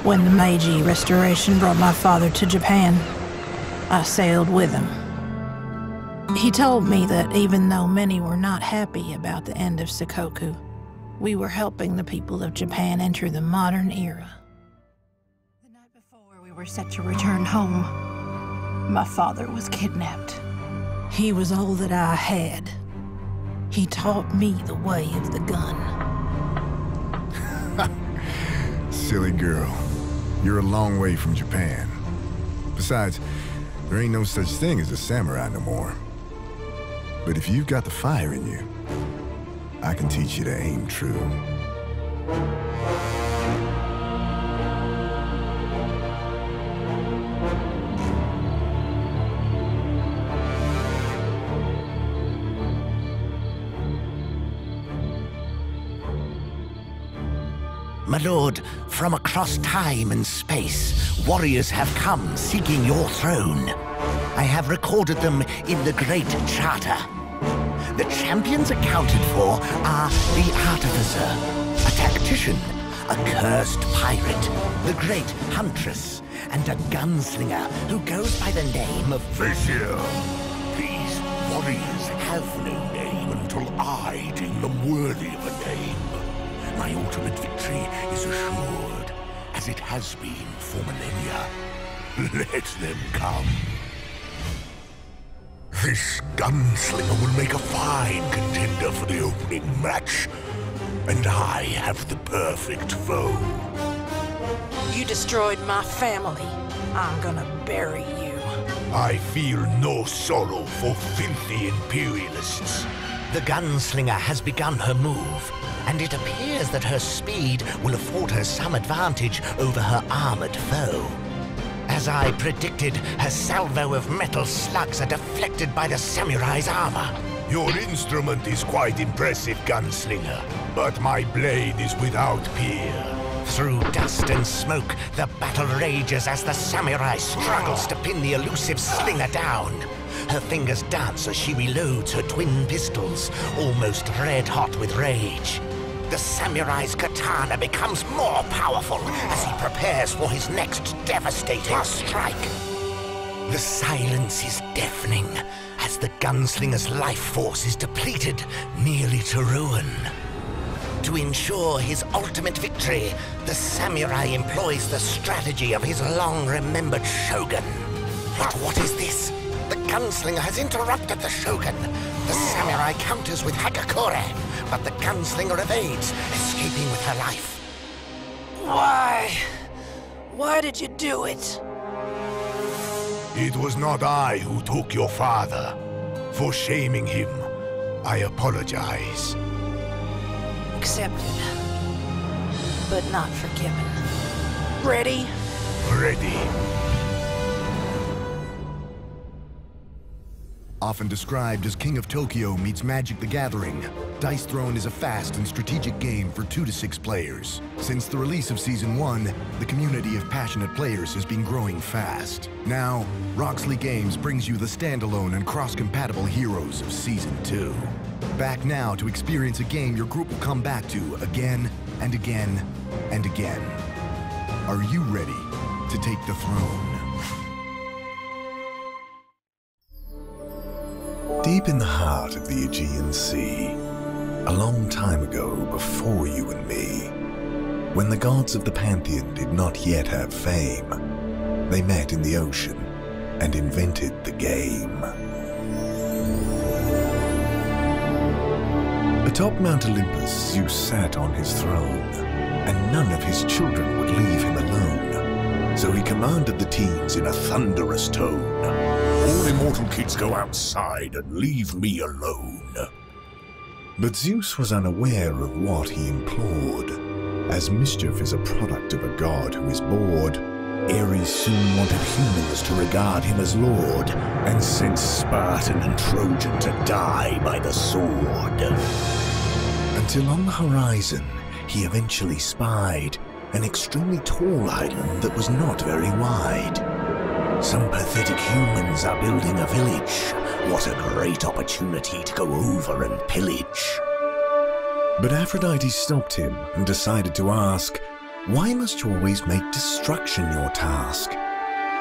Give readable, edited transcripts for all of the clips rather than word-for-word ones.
When the Meiji Restoration brought my father to Japan, I sailed with him. He told me that even though many were not happy about the end of Sakoku, we were helping the people of Japan enter the modern era. The night before we were set to return home, my father was kidnapped. He was all that I had. He taught me the way of the gun. Silly girl. You're a long way from Japan. Besides, there ain't no such thing as a samurai no more. But if you've got the fire in you, I can teach you to aim true. My lord, from across time and space, warriors have come seeking your throne. I have recorded them in the Great Charter. The champions accounted for are the Artificer, a tactician, a cursed pirate, the Great Huntress, and a gunslinger who goes by the name of Vizier. These warriors have no name until I deem them worthy of a name. My ultimate victory is assured, as it has been for millennia. Let them come. This gunslinger will make a fine contender for the opening match, and I have the perfect foe. You destroyed my family. I'm gonna bury you. I feel no sorrow for filthy imperialists. The gunslinger has begun her move, and it appears that her speed will afford her some advantage over her armored foe. As I predicted, her salvo of metal slugs are deflected by the samurai's armor. Your instrument is quite impressive, gunslinger, but my blade is without peer. Through dust and smoke, the battle rages as the samurai struggles to pin the elusive slinger down. Her fingers dance as she reloads her twin pistols, almost red-hot with rage. The samurai's katana becomes more powerful as he prepares for his next devastating strike. The silence is deafening as the gunslinger's life force is depleted, nearly to ruin. To ensure his ultimate victory, the samurai employs the strategy of his long-remembered shogun. But what is this? The gunslinger has interrupted the shogun. The samurai counters with Hagakure, but the gunslinger evades, escaping with her life. Why? Why did you do it? It was not I who took your father. For shaming him, I apologize. Accepted, but not forgiven. Ready? Ready. Often described as King of Tokyo meets Magic the Gathering, Dice Throne is a fast and strategic game for 2 to 6 players. Since the release of Season 1, the community of passionate players has been growing fast. Now, Roxley Games brings you the standalone and cross-compatible heroes of Season 2. Back now to experience a game your group will come back to again and again and again. Are you ready to take the throne? Deep in the heart of the Aegean Sea, a long time ago before you and me, when the gods of the Pantheon did not yet have fame, they met in the ocean and invented the game. Atop Mount Olympus, Zeus sat on his throne, and none of his children would leave him alone. So he commanded the teens in a thunderous tone, All immortal kids go outside and leave me alone. but Zeus was unaware of what he implored. As mischief is a product of a god who is bored, Ares soon wanted humans to regard him as lord, and sent Spartan and Trojan to die by the sword. Until on the horizon, he eventually spied an extremely tall island that was not very wide. Some pathetic humans are building a village. What a great opportunity to go over and pillage. But Aphrodite stopped him and decided to ask, Why must you always make destruction your task?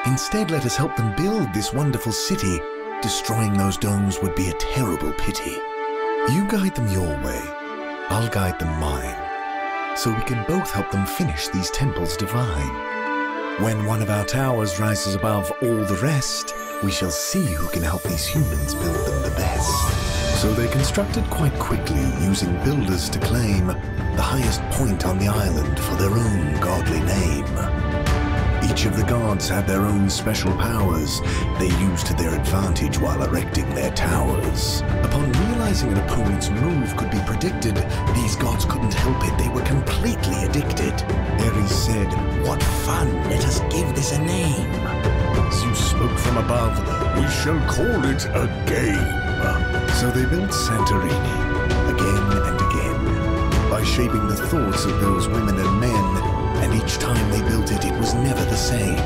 Instead, let us help them build this wonderful city. Destroying those domes would be a terrible pity. You guide them your way, I'll guide them mine, so we can both help them finish these temples divine. When one of our towers rises above all the rest, we shall see who can help these humans build them the best. So they constructed quite quickly, using builders to claim the highest point on the island for their own godly name. Each of the gods had their own special powers they used to their advantage while erecting their towers. Upon realizing an opponent's move could be predicted, these gods couldn't help it, they were completely addicted. Ares said, "What fun, let us give this a name." Zeus spoke from above, "We shall call it a game." So they built Santorini, again and again, by shaping the thoughts of those women and men, and each time they built it, it was never the same.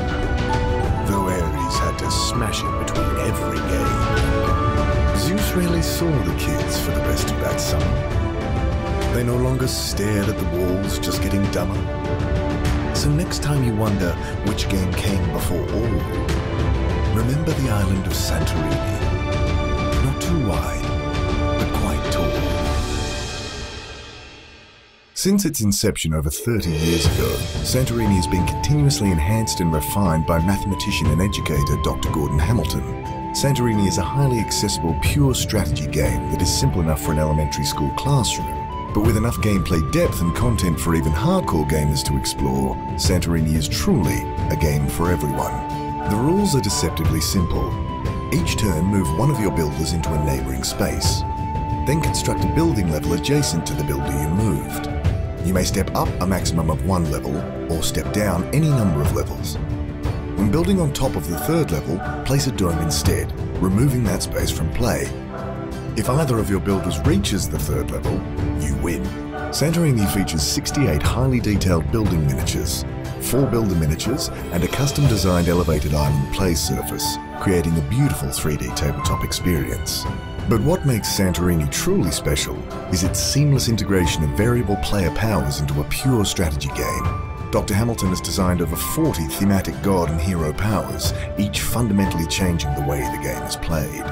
Though Ares had to smash it between every game. Zeus rarely saw the kids for the rest of that summer. They no longer stared at the walls, just getting dumber. So next time you wonder which game came before all, remember the island of Santorini. Not too wide, but quite tall. Since its inception over 30 years ago, Santorini has been continuously enhanced and refined by mathematician and educator Dr. Gordon Hamilton. Santorini is a highly accessible, pure strategy game that is simple enough for an elementary school classroom. But with enough gameplay depth and content for even hardcore gamers to explore, Santorini is truly a game for everyone. The rules are deceptively simple. Each turn, move one of your builders into a neighboring space. Then construct a building level adjacent to the builder you moved. You may step up a maximum of one level, or step down any number of levels. When building on top of the third level, place a dome instead, removing that space from play. If either of your builders reaches the third level, you win. Santorini features 68 highly detailed building miniatures, 4 builder miniatures, and a custom-designed elevated island play surface, creating a beautiful 3D tabletop experience. But what makes Santorini truly special is its seamless integration of variable player powers into a pure strategy game. Dr. Hamilton has designed over 40 thematic god and hero powers, each fundamentally changing the way the game is played.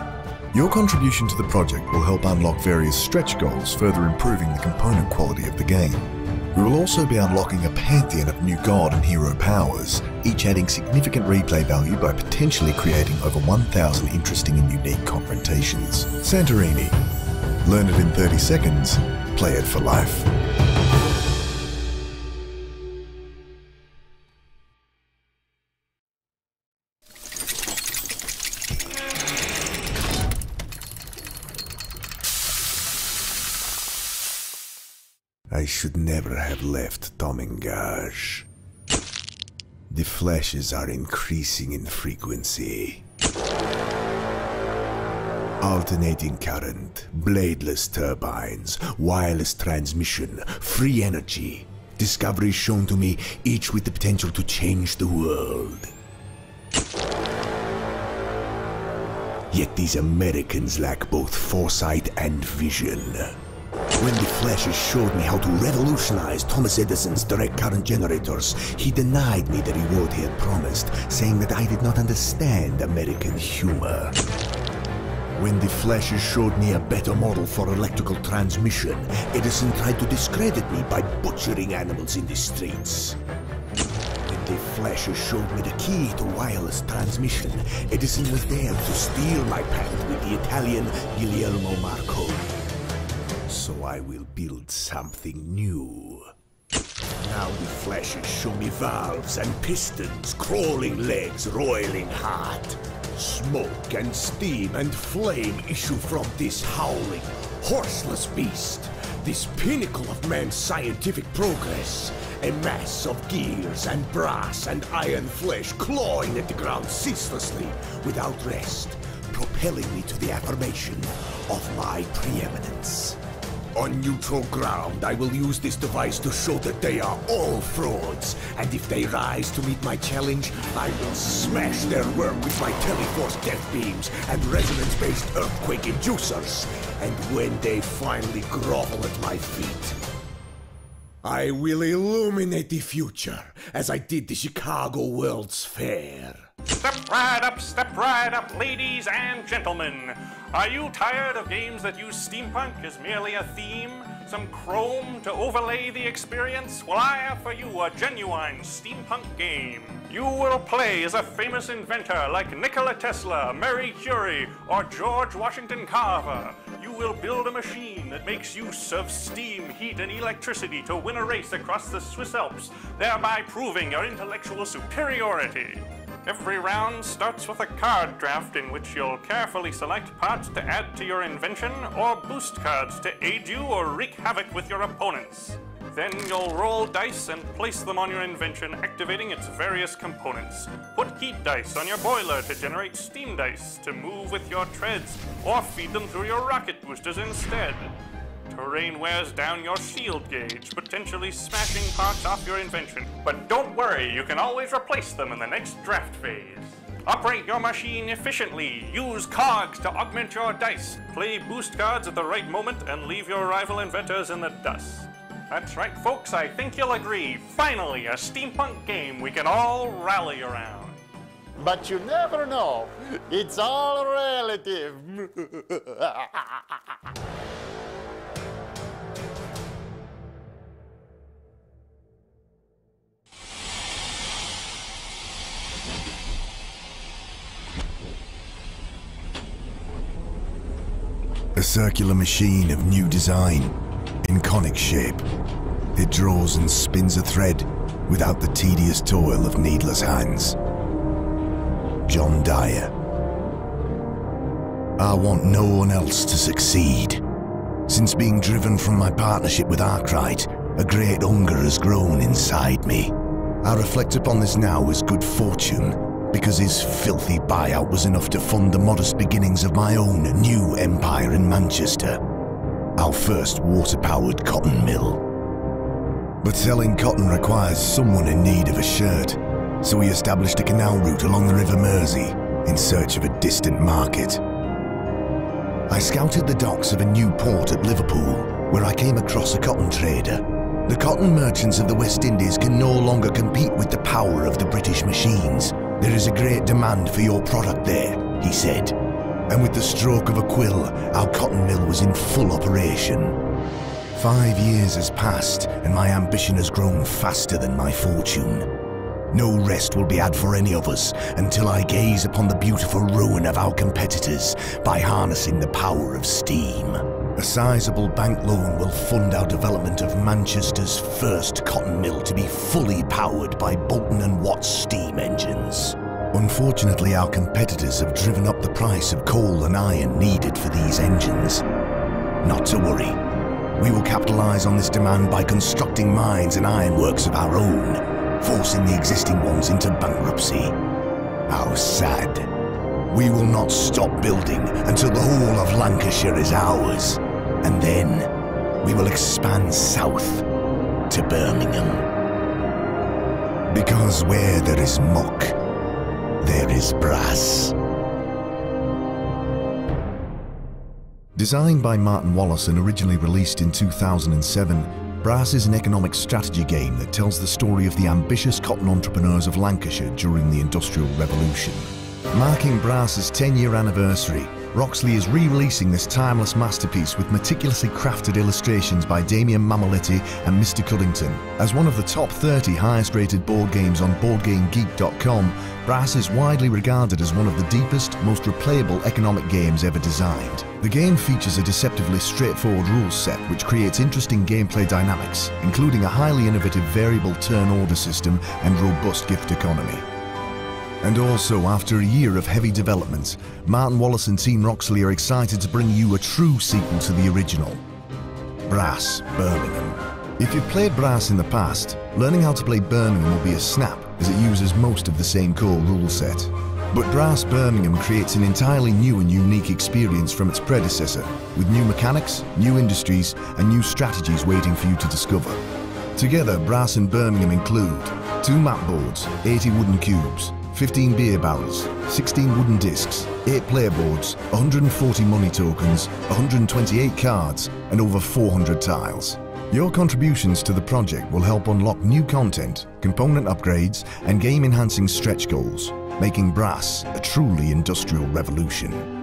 Your contribution to the project will help unlock various stretch goals, further improving the component quality of the game. We will also be unlocking a pantheon of new god and hero powers, each adding significant replay value by potentially creating over 1,000 interesting and unique confrontations. Santorini. Learn it in 30 seconds, play it for life. I should never have left Tomingaj. The flashes are increasing in frequency. Alternating current, bladeless turbines, wireless transmission, free energy. Discoveries shown to me, each with the potential to change the world. Yet these Americans lack both foresight and vision. When the flashes showed me how to revolutionize Thomas Edison's direct current generators, he denied me the reward he had promised, saying that I did not understand American humor. When the flashes showed me a better model for electrical transmission, Edison tried to discredit me by butchering animals in the streets. When the flashes showed me the key to wireless transmission, Edison was there to steal my patent with the Italian Guglielmo Marconi. So I will build something new. Now the flashes show me valves and pistons, crawling legs, roiling heart. Smoke and steam and flame issue from this howling, horseless beast. This pinnacle of man's scientific progress. A mass of gears and brass and iron flesh clawing at the ground ceaselessly, without rest, propelling me to the affirmation of my preeminence. On neutral ground, I will use this device to show that they are all frauds, and if they rise to meet my challenge, I will smash their work with my Teleforce death beams and resonance-based earthquake inducers. And when they finally grovel at my feet, I will illuminate the future, as I did the Chicago World's Fair. Step right up, ladies and gentlemen. Are you tired of games that use steampunk as merely a theme? Some chrome to overlay the experience? Well, I have for you a genuine steampunk game. You will play as a famous inventor like Nikola Tesla, Marie Curie, or George Washington Carver. You will build a machine that makes use of steam, heat, and electricity to win a race across the Swiss Alps, thereby proving your intellectual superiority. Every round starts with a card draft in which you'll carefully select parts to add to your invention or boost cards to aid you or wreak havoc with your opponents. Then you'll roll dice and place them on your invention, activating its various components. Put heat dice on your boiler to generate steam dice to move with your treads, or feed them through your rocket boosters instead. Terrain wears down your shield gauge, potentially smashing parts off your invention. But don't worry, you can always replace them in the next draft phase. Operate your machine efficiently, use cogs to augment your dice, play boost cards at the right moment, and leave your rival inventors in the dust. That's right, folks, I think you'll agree. Finally, a steampunk game we can all rally around. But you never know. It's all relative. A circular machine of new design, in conic shape. It draws and spins a thread without the tedious toil of needless hands. John Dyer. I want no one else to succeed. Since being driven from my partnership with Arkwright, a great hunger has grown inside me. I reflect upon this now as good fortune, because his filthy buyout was enough to fund the modest beginnings of my own new empire in Manchester. Our first water-powered cotton mill. But selling cotton requires someone in need of a shirt, so we established a canal route along the River Mersey in search of a distant market. I scouted the docks of a new port at Liverpool, where I came across a cotton trader. The cotton merchants of the West Indies can no longer compete with the power of the British machines. There is a great demand for your product there, he said. And with the stroke of a quill, our cotton mill was in full operation. 5 years has passed, and my ambition has grown faster than my fortune. No rest will be had for any of us until I gaze upon the beautiful ruin of our competitors by harnessing the power of steam. A sizable bank loan will fund our development of Manchester's first cotton mill to be fully powered by Bolton and Watt's steam engines. Unfortunately, our competitors have driven up the price of coal and iron needed for these engines. Not to worry. We will capitalize on this demand by constructing mines and ironworks of our own, forcing the existing ones into bankruptcy. How sad. We will not stop building until the whole of Lancashire is ours. And then we will expand south to Birmingham. Because where there is muck, there is brass. Designed by Martin Wallace and originally released in 2007, Brass is an economic strategy game that tells the story of the ambitious cotton entrepreneurs of Lancashire during the Industrial Revolution. Marking Brass's 10-year anniversary, Roxley is re-releasing this timeless masterpiece with meticulously crafted illustrations by Damien Mamoletti and Mr. Cuddington. As one of the top 30 highest-rated board games on BoardGameGeek.com, Brass is widely regarded as one of the deepest, most replayable economic games ever designed. The game features a deceptively straightforward rules set which creates interesting gameplay dynamics, including a highly innovative variable turn order system and robust gift economy. And also, after a year of heavy development, Martin Wallace and Team Roxley are excited to bring you a true sequel to the original, Brass Birmingham. If you've played Brass in the past, learning how to play Birmingham will be a snap, as it uses most of the same core rule set. But Brass Birmingham creates an entirely new and unique experience from its predecessor, with new mechanics, new industries, and new strategies waiting for you to discover. Together, Brass and Birmingham include 2 map boards, 80 wooden cubes, 15 beer barrels, 16 wooden discs, 8 player boards, 140 money tokens, 128 cards, and over 400 tiles. Your contributions to the project will help unlock new content, component upgrades, and game-enhancing stretch goals, making Brass a truly industrial revolution.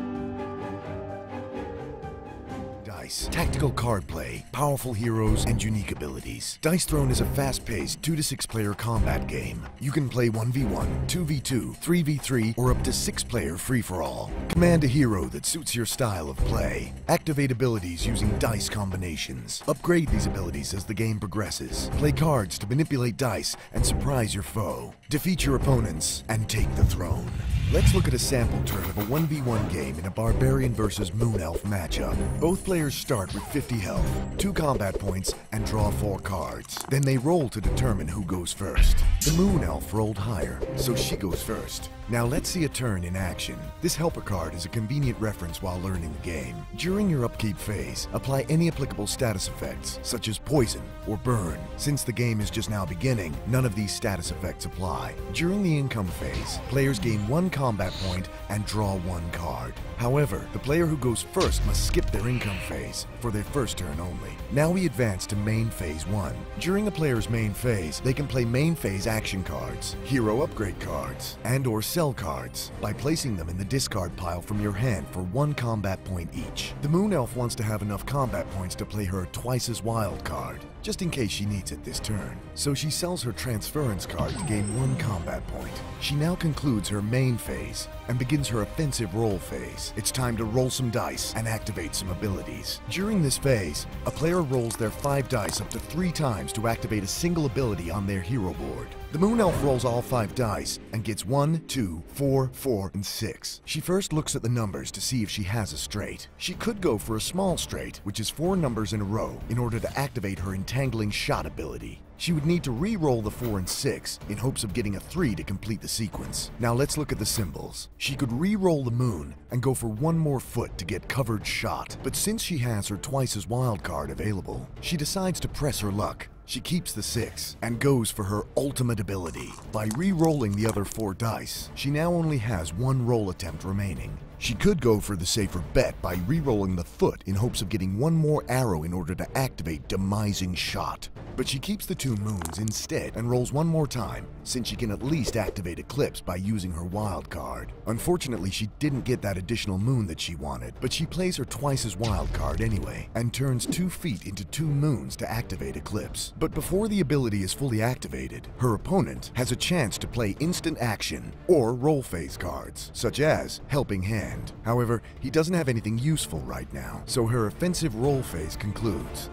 Dice, tactical card play, powerful heroes, and unique abilities. Dice Throne is a fast-paced 2-to-6 player combat game. You can play 1v1, 2v2, 3v3, or up to 6-player free-for-all. Command a hero that suits your style of play. Activate abilities using dice combinations. Upgrade these abilities as the game progresses. Play cards to manipulate dice and surprise your foe. Defeat your opponents and take the throne. Let's look at a sample turn of a 1v1 game in a Barbarian versus Moon Elf matchup. Both players start with 50 health, 2 combat points, and draw 4 cards. Then they roll to determine who goes first. The Moon Elf rolled higher, so she goes first. Now let's see a turn in action. This helper card is a convenient reference while learning the game. During your upkeep phase, apply any applicable status effects, such as poison or burn. Since the game is just now beginning, none of these status effects apply. During the income phase, players gain 1 combat point and draw 1 card. However, the player who goes first must skip their income phase for their first turn only. Now we advance to main phase 1. During a player's main phase, they can play main phase action cards, hero upgrade cards, and/or sell cards by placing them in the discard pile from your hand for 1 combat point each. The Moon Elf wants to have enough combat points to play her Twice as Wild card, just in case she needs it this turn. So she sells her transference card to gain 1 combat point. She now concludes her main phase and begins her offensive roll phase. It's time to roll some dice and activate some abilities. During this phase, a player rolls their 5 dice up to 3 times to activate a single ability on their hero board. The Moon Elf rolls all 5 dice and gets 1, 2, 4, 4, and 6. She first looks at the numbers to see if she has a straight. She could go for a small straight, which is 4 numbers in a row, in order to activate her entangling shot ability. She would need to re-roll the 4 and 6 in hopes of getting a 3 to complete the sequence. Now let's look at the symbols. She could re-roll the moon and go for 1 more foot to get covered shot. But since she has her Twice as Wild card available, she decides to press her luck. She keeps the 6 and goes for her ultimate ability. By re-rolling the other 4 dice, she now only has 1 roll attempt remaining. She could go for the safer bet by re-rolling the foot in hopes of getting 1 more arrow in order to activate Demising Shot. But she keeps the 2 moons instead and rolls 1 more time, since she can at least activate Eclipse by using her wild card. Unfortunately, she didn't get that additional moon that she wanted, but she plays her Twice as Wild card anyway, and turns 2 feet into 2 moons to activate Eclipse. But before the ability is fully activated, her opponent has a chance to play instant action or roll phase cards, such as Helping Hand. However, he doesn't have anything useful right now, so her offensive roll phase concludes,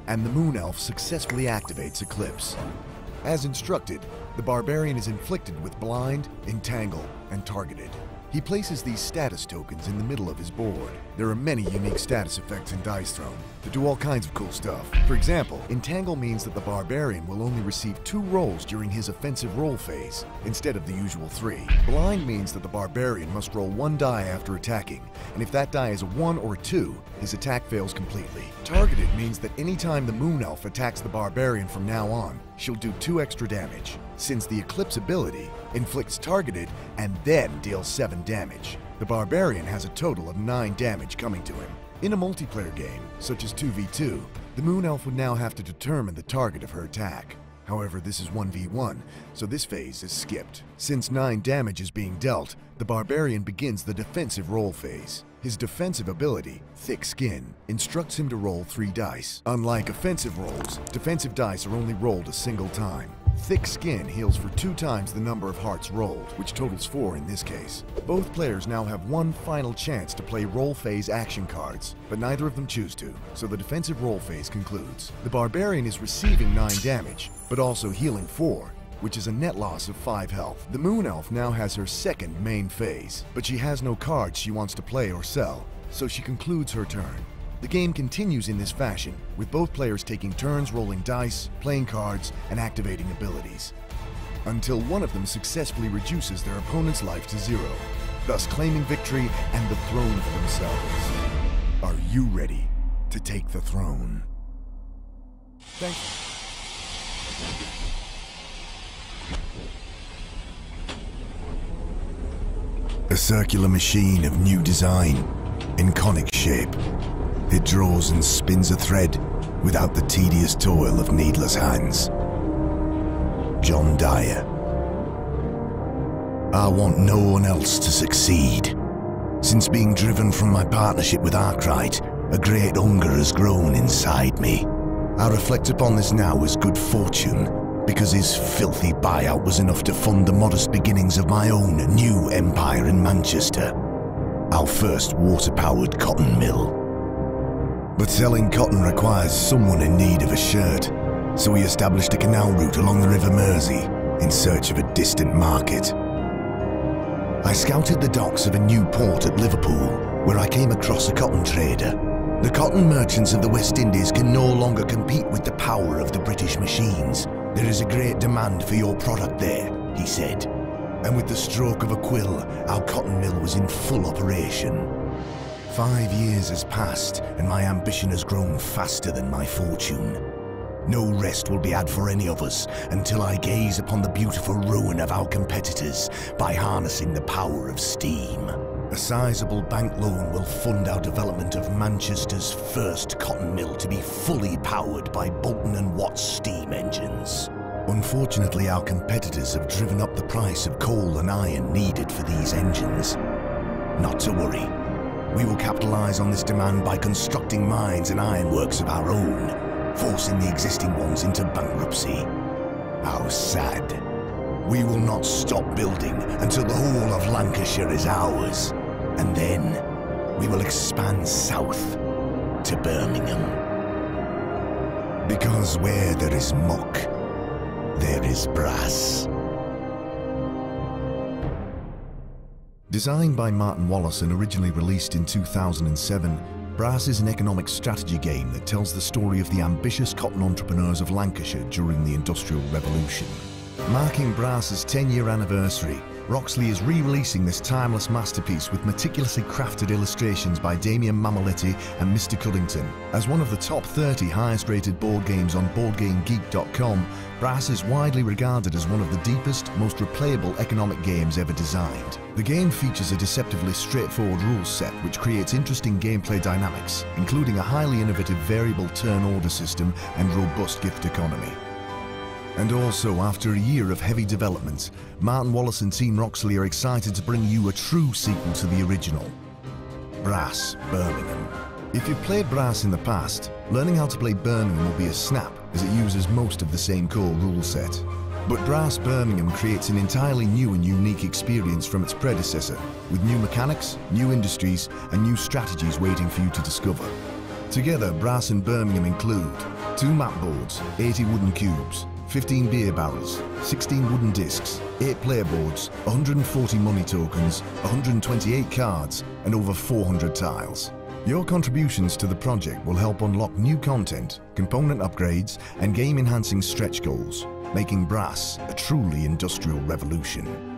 and the Moon Elf successfully activates Eclipse. As instructed, the Barbarian is inflicted with Blind, Entangle, and Targeted. He places these status tokens in the middle of his board. There are many unique status effects in Dice Throne that do all kinds of cool stuff. For example, Entangle means that the Barbarian will only receive 2 rolls during his offensive roll phase, instead of the usual 3. Blind means that the Barbarian must roll 1 die after attacking, and if that die is a 1 or a 2, his attack fails completely. Targeted means that anytime the Moon Elf attacks the Barbarian from now on, she'll do 2 extra damage, since the Eclipse ability inflicts targeted and then deals 7 damage. The Barbarian has a total of 9 damage coming to him. In a multiplayer game, such as 2v2, the Moon Elf would now have to determine the target of her attack. However, this is 1v1, so this phase is skipped. Since 9 damage is being dealt, the Barbarian begins the defensive roll phase. His defensive ability, Thick Skin, instructs him to roll 3 dice. Unlike offensive rolls, defensive dice are only rolled a single time. Thick Skin heals for 2 times the number of hearts rolled, which totals 4 in this case. Both players now have 1 final chance to play roll phase action cards, but neither of them choose to, so the defensive roll phase concludes. The Barbarian is receiving 9 damage, but also healing 4, which is a net loss of 5 health. The Moon Elf now has her second main phase, but she has no cards she wants to play or sell, so she concludes her turn. The game continues in this fashion, with both players taking turns rolling dice, playing cards, and activating abilities, until one of them successfully reduces their opponent's life to 0, thus claiming victory and the throne for themselves. Are you ready to take the throne? Thank you. A circular machine of new design, in conic shape. It draws and spins a thread, without the tedious toil of needless hands. John Dyer. I want no one else to succeed. Since being driven from my partnership with Arkwright, a great hunger has grown inside me. I reflect upon this now as good fortune, because his filthy buyout was enough to fund the modest beginnings of my own new empire in Manchester. Our first water-powered cotton mill. But selling cotton requires someone in need of a shirt, so we established a canal route along the River Mersey in search of a distant market. I scouted the docks of a new port at Liverpool, where I came across a cotton trader. The cotton merchants of the West Indies can no longer compete with the power of the British machines. There is a great demand for your product there, he said. And with the stroke of a quill, our cotton mill was in full operation. 5 years has passed, and my ambition has grown faster than my fortune. No rest will be had for any of us until I gaze upon the beautiful ruin of our competitors by harnessing the power of steam. A sizable bank loan will fund our development of Manchester's first cotton mill to be fully powered by Bolton and Watt's steam engines. Unfortunately, our competitors have driven up the price of coal and iron needed for these engines. Not to worry. We will capitalize on this demand by constructing mines and ironworks of our own, forcing the existing ones into bankruptcy. How sad. We will not stop building until the whole of Lancashire is ours. And then we will expand south to Birmingham. Because where there is muck, there is brass. Designed by Martin Wallace and originally released in 2007, Brass is an economic strategy game that tells the story of the ambitious cotton entrepreneurs of Lancashire during the Industrial Revolution. Marking Brass's 10-year anniversary, Roxley is re-releasing this timeless masterpiece with meticulously crafted illustrations by Damien Mamoletti and Mr. Cuddington. As one of the top 30 highest-rated board games on BoardGameGeek.com, Brass is widely regarded as one of the deepest, most replayable economic games ever designed. The game features a deceptively straightforward rules set which creates interesting gameplay dynamics, including a highly innovative variable turn order system and robust gift economy. And also, after a year of heavy development, Martin Wallace and Team Roxley are excited to bring you a true sequel to the original, Brass Birmingham. If you've played Brass in the past, learning how to play Birmingham will be a snap, as it uses most of the same core rule set. But Brass Birmingham creates an entirely new and unique experience from its predecessor, with new mechanics, new industries, and new strategies waiting for you to discover. Together, Brass and Birmingham include 2 map boards, 80 wooden cubes, 15 beer barrels, 16 wooden discs, 8 player boards, 140 money tokens, 128 cards, and over 400 tiles. Your contributions to the project will help unlock new content, component upgrades, and game-enhancing stretch goals, making Brass a truly industrial revolution.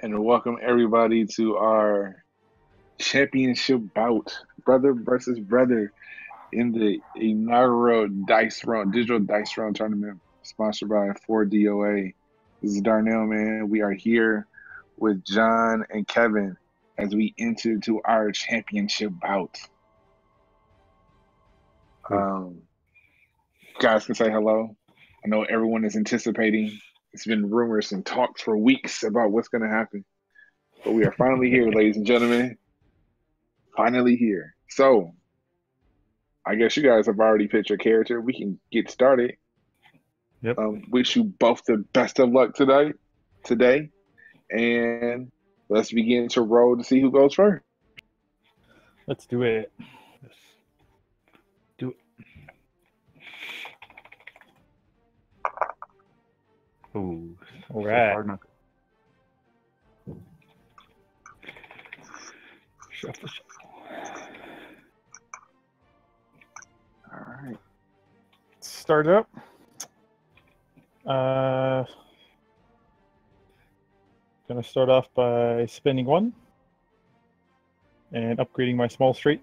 and welcome everybody to our championship bout, brother versus brother, in the inaugural digital dice round tournament sponsored by 4DOA. This is Darnell, man. We are here with John and Kevin as we enter into our championship bout. Guys can say hello. I know everyone is anticipating. It's been rumors and talks for weeks about what's going to happen. But we are finally here, ladies and gentlemen. Finally here. So, I guess you guys have already picked your character. We can get started. Yep. Wish you both the best of luck today. And let's begin to roll to see who goes first. Let's do it. Let's do it. Ooh, all right. Shuffle. All right. Start up. Gonna start off by spending 1 and upgrading my small straight.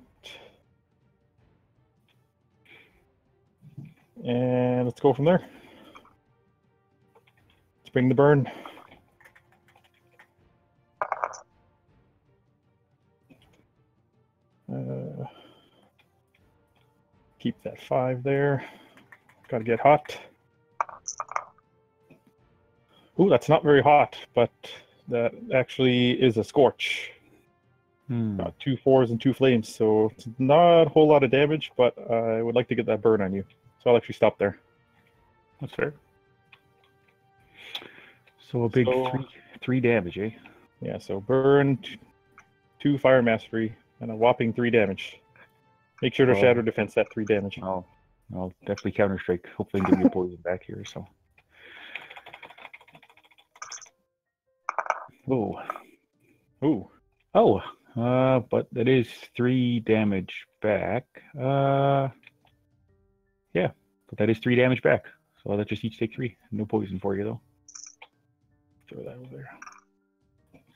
And let's go from there. Let's bring the burn. Keep that 5 there. Gotta get hot. Ooh, that's not very hot, but that actually is a scorch. Got 2 4s and 2 flames, so it's not a whole lot of damage, but I would like to get that burn on you. So I'll actually stop there. That's fair. So a big 3 damage, eh? Yeah, so burn, 2 fire mastery, and a whopping 3 damage. Make sure to shadow defense that 3 damage. I'll definitely counter strike. Hopefully give you poison back here. So. But that is 3 damage back. Yeah, but that is 3 damage back. So that just each take 3. No poison for you though. Throw that over there.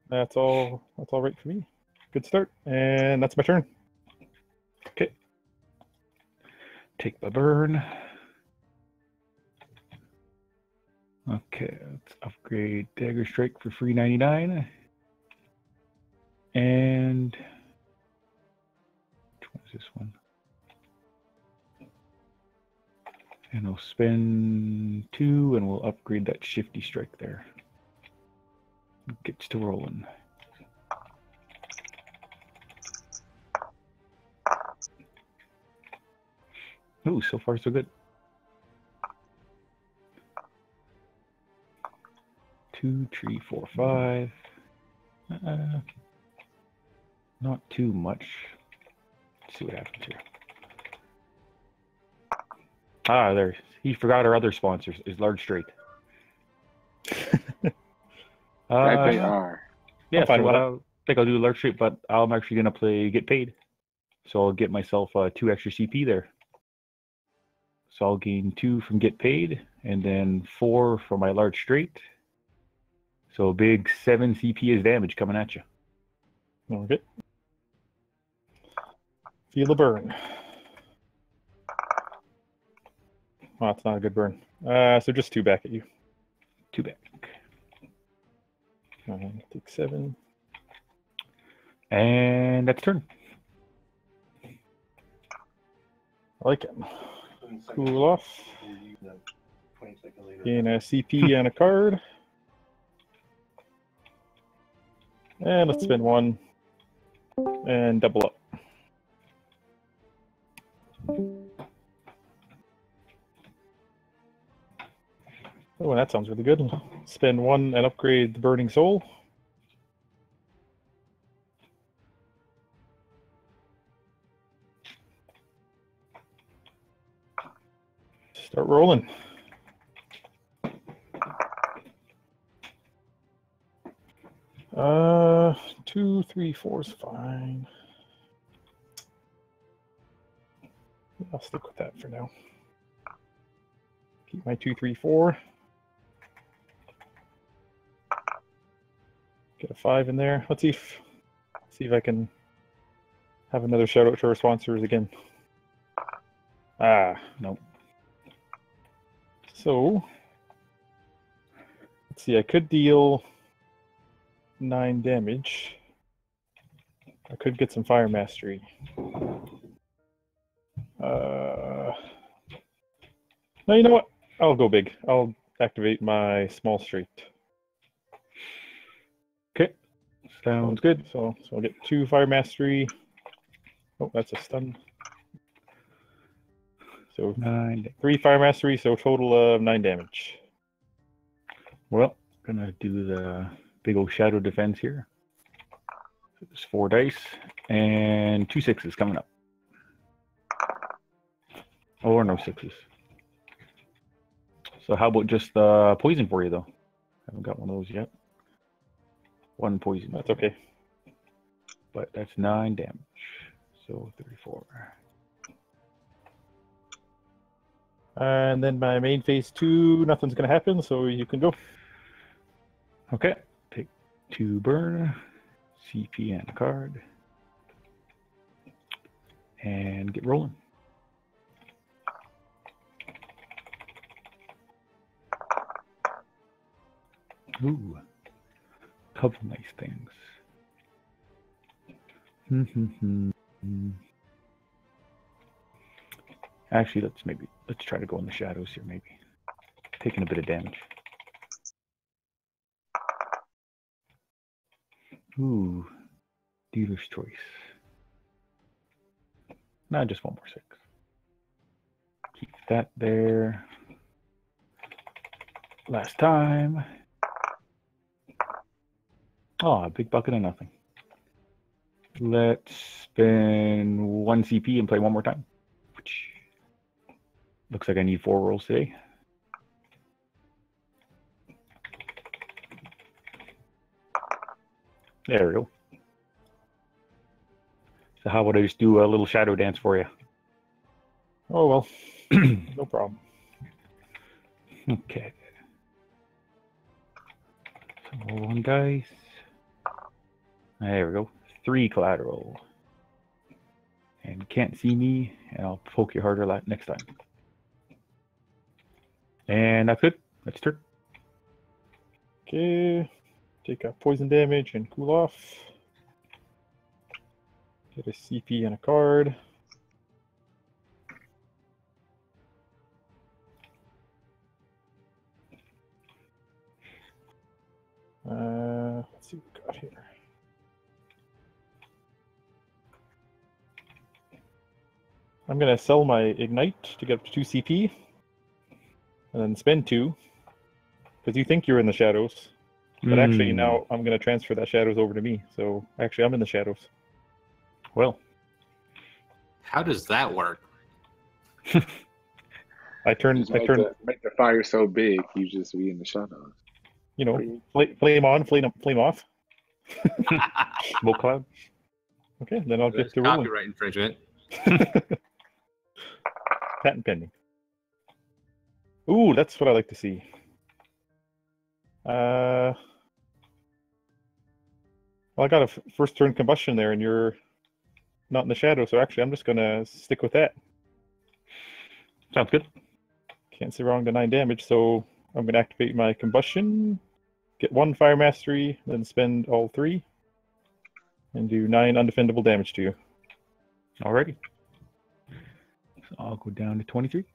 That's all right for me. Good start, and that's my turn. Okay. Take my burn. Okay, let's upgrade Dagger Strike for free 99. And which one is this one? And I'll spend 2 and we'll upgrade that Shifty Strike there. Gets to rolling. Ooh, so far so good. 2, 3, 4, 5. Not too much. Let's see what happens here. There. He forgot our other sponsors. Is Large Straight. That they are. Yeah, so I think I'll do Large Straight, but I'm actually going to play Get Paid. So I'll get myself 2 extra CP there. So I'll gain 2 from Get Paid, and then 4 for my Large Straight. So a big 7 CP is damage coming at you. Okay. Feel the burn. Oh, it's not a good burn. So just 2 back at you. 2 back. Take 7. And that's turn. I like it. Cool off. Gain a CP and a card. And let's spend 1 and double up. Oh, that sounds really good. Spend 1 and upgrade the Burning Soul. Start rolling. Uh, 2, 3, 4 is fine. I'll stick with that for now. Keep my 2, 3, 4. Get a 5 in there. Let's see if I can have another shout out to our sponsors again. Ah, no. So let's see, I could deal 9 damage. I could get some fire mastery. No, you know what? I'll go big. I'll activate my small straight. Okay, sounds good. So I'll get 2 fire mastery. Oh, that's a stun. So 3 fire mastery, so total of 9 damage. Well, gonna do the big old shadow defense here. There's 4 dice and 2 6s coming up. Or no 6s. So how about just poison for you though? Haven't got one of those yet. 1 poison. That's okay. But that's 9 damage. So 34. And then my main phase 2, nothing's gonna happen, so you can go. Okay. Take 2 burn, CP and a card. And get rolling. Ooh, couple nice things. Actually, let's try to go in the shadows here. Maybe taking a bit of damage. Ooh, dealer's choice. Nah, just 1 more 6. Keep that there. Last time. Oh, a big bucket of nothing. Let's spend 1 CP and play 1 more time. Looks like I need 4 rolls today. There we go. So how about I just do a little shadow dance for you? Oh, well. No problem. Okay. So roll 1 dice. There we go. 3 collateral. And you can't see me, and I'll poke you harder next time. And that's good. That's turn. Okay. Take a poison damage and cool off. Get a CP and a card. Let's see what we got here. I'm going to sell my Ignite to get up to 2 CP. And then spend 2. Because you think you're in the shadows. But actually now I'm going to transfer that shadows over to me. So actually I'm in the shadows. Well. How does that work? Make the fire so big, you just be in the shadows. You know, flame on, flame off. Smoke cloud. Okay, then I'll get to rolling. Copyright infringement. Patent pending. Ooh, that's what I like to see. Well, I got a first turn combustion there, and you're not in the shadow, so actually I'm just going to stick with that. Sounds good. Can't say wrong to 9 damage, so I'm going to activate my combustion, get 1 fire mastery, then spend all 3, and do 9 undefendable damage to you. Alrighty. So I'll go down to 23.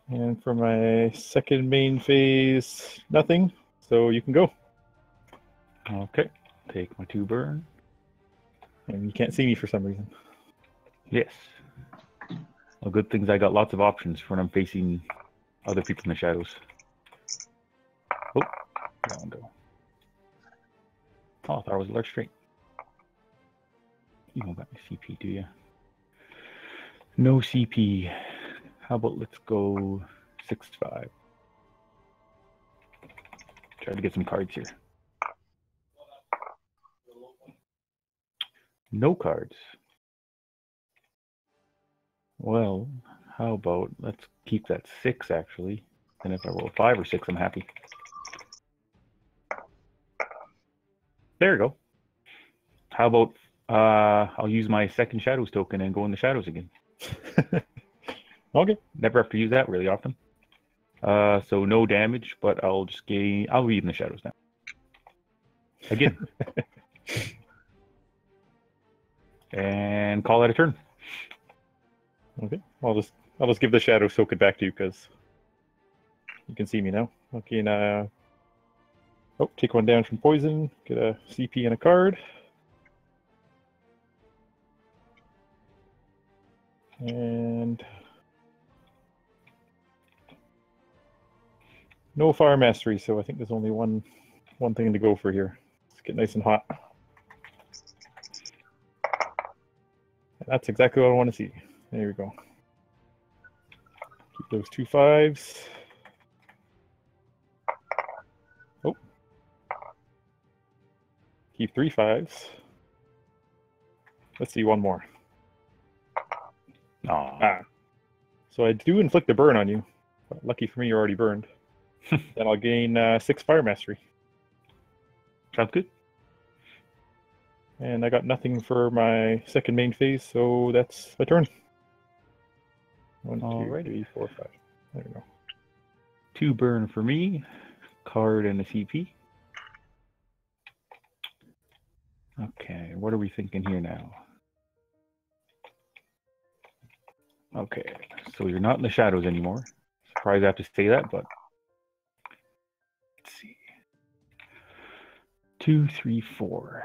And for my second main phase, nothing, so you can go. Okay, take my 2 burn. And you can't see me for some reason. Yes. Well, good things I got lots of options when I'm facing other people in the shadows. Oh, that one go. Oh, I thought it was a large straight. You don't got any CP, do you? No CP. How about let's go 6-5. Try to get some cards here. No cards. Well, how about let's keep that 6 actually. And if I roll a 5 or 6, I'm happy. There we go. How about I'll use my second Shadows token and go in the Shadows again. Okay. Never have to use that really often. So no damage, but I'll be in the Shadows now. Again. And call that a turn. Okay. I'll just give the Shadows token back to you because you can see me now. Okay, now take one down from poison, get a CP and a card. And no fire mastery, so I think there's only one thing to go for here. Let's get nice and hot. And that's exactly what I want to see. There we go. Keep those 2 5s. Oh. Keep 3 5s. Let's see one more. So I do inflict a burn on you. But lucky for me, you're already burned. Then I'll gain 6 fire mastery. Sounds good. And I got nothing for my second main phase, so that's my turn. 1, 2, 3, 4, 5. There we go. 2 burn for me. Card and a CP. Okay, what are we thinking here now? Okay, so you're not in the Shadows anymore. Surprised I have to say that, but let's see. 2, 3, 4.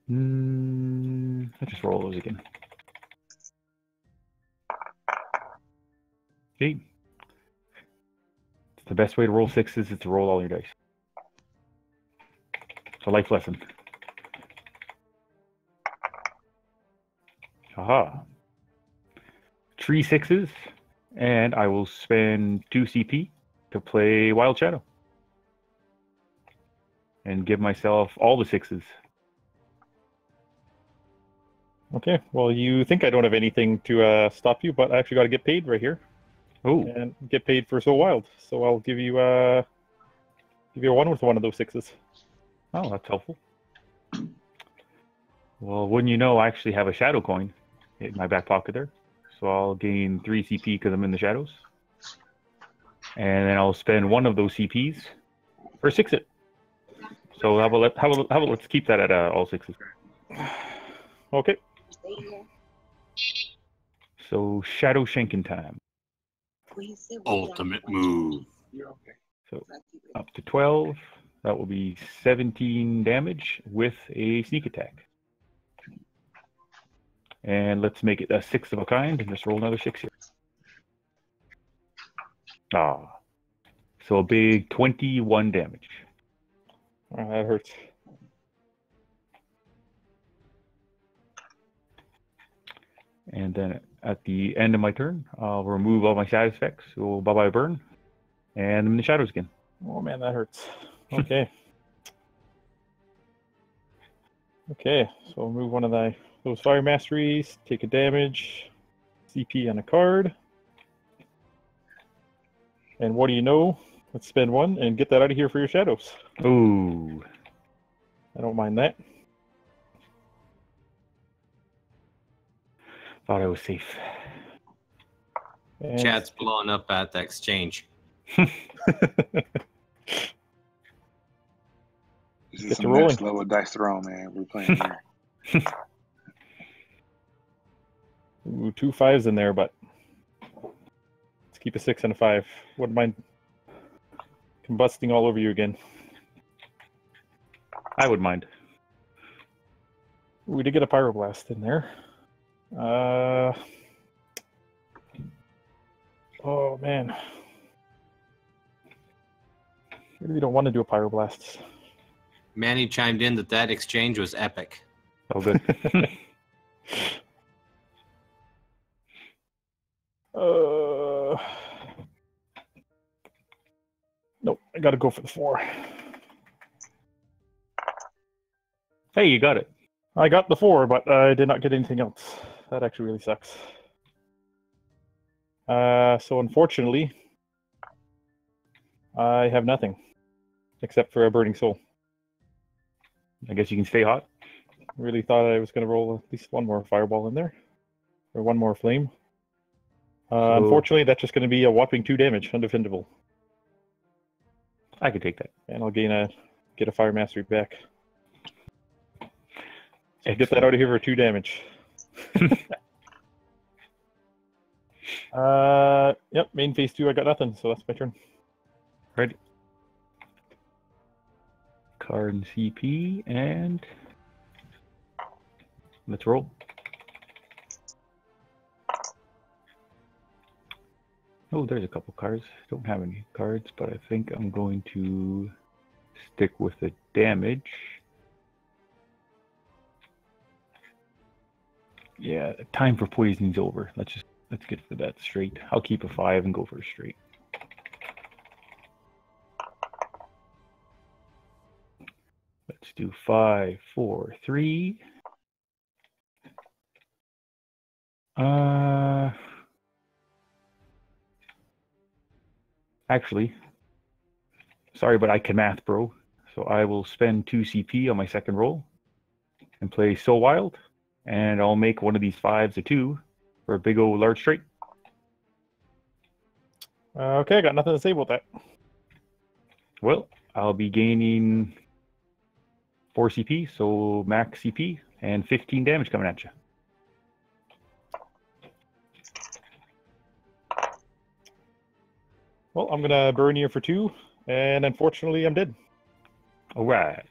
Let's just roll those again. Okay. The best way to roll 6s is to roll all your dice. It's a life lesson. Aha. 3 6s, and I will spend 2 CP to play Wild Shadow. And give myself all the 6s. Okay, well, you think I don't have anything to stop you, but I actually got to get paid right here. Oh. And get paid for So Wild. So I'll give you a 1 with one of those 6s. Oh, that's helpful. Well, wouldn't you know, I actually have a Shadow coin in my back pocket there. So I'll gain 3 CP because I'm in the Shadows. And then I'll spend 1 of those CPs for 6-it. So how about let's keep that at all 6s. Okay. So Shadow Shanking time. Ultimate move. So up to 12. That will be 17 damage with a sneak attack. And let's make it a 6 of a kind and just roll another 6 here. So a big 21 damage. Oh, that hurts. And then at the end of my turn, I'll remove all my status effects. So bye-bye burn. And I'm in the Shadows again. Oh man, that hurts. Okay. Okay, so we'll move one of those fire masteries, take a damage, CP on a card. And what do you know? Let's spend 1 and get that out of here for your Shadows. Ooh. I don't mind that. Thought I was safe. And Chat's blowing up at the exchange. This is Get to some rolling. next level dice throw, man. We're playing here. Ooh, 2 5s in there, but let's keep a 6 and a 5. Wouldn't mind combusting all over you again. I would mind. We did get a pyroblast in there. Oh man, I really don't want to do a pyroblast. Manny chimed in that exchange was epic. Oh, good. Nope, I gotta go for the 4. Hey, you got it. I got the 4, but I did not get anything else. That actually really sucks. So unfortunately, I have nothing except for a burning soul. I guess you can stay hot. Really thought I was going to roll at least one more fireball in there, or one more flame. Unfortunately, that's just going to be a whopping 2 damage, undefendable. I could take that. And I'll get a fire mastery back. So get that out of here for 2 damage. Yep, main phase 2, I got nothing, so that's my turn. Ready. Card and CP, and let's roll. Oh, there's a couple cards. Don't have any cards, but I think I'm going to stick with the damage. Yeah, time for poisoning's over. Let's get for that straight. I'll keep a 5 and go for a straight. Let's do 5, 4, 3. Actually, sorry, but I can math, bro. So I will spend 2 CP on my second roll and play So Wild, and I'll make one of these 5s a 2 for a big old large straight. Okay, I got nothing to say about that. Well, I'll be gaining 4 CP, so max CP, and 15 damage coming at you. Well, I'm going to burn you for 2, and unfortunately, I'm dead. All right.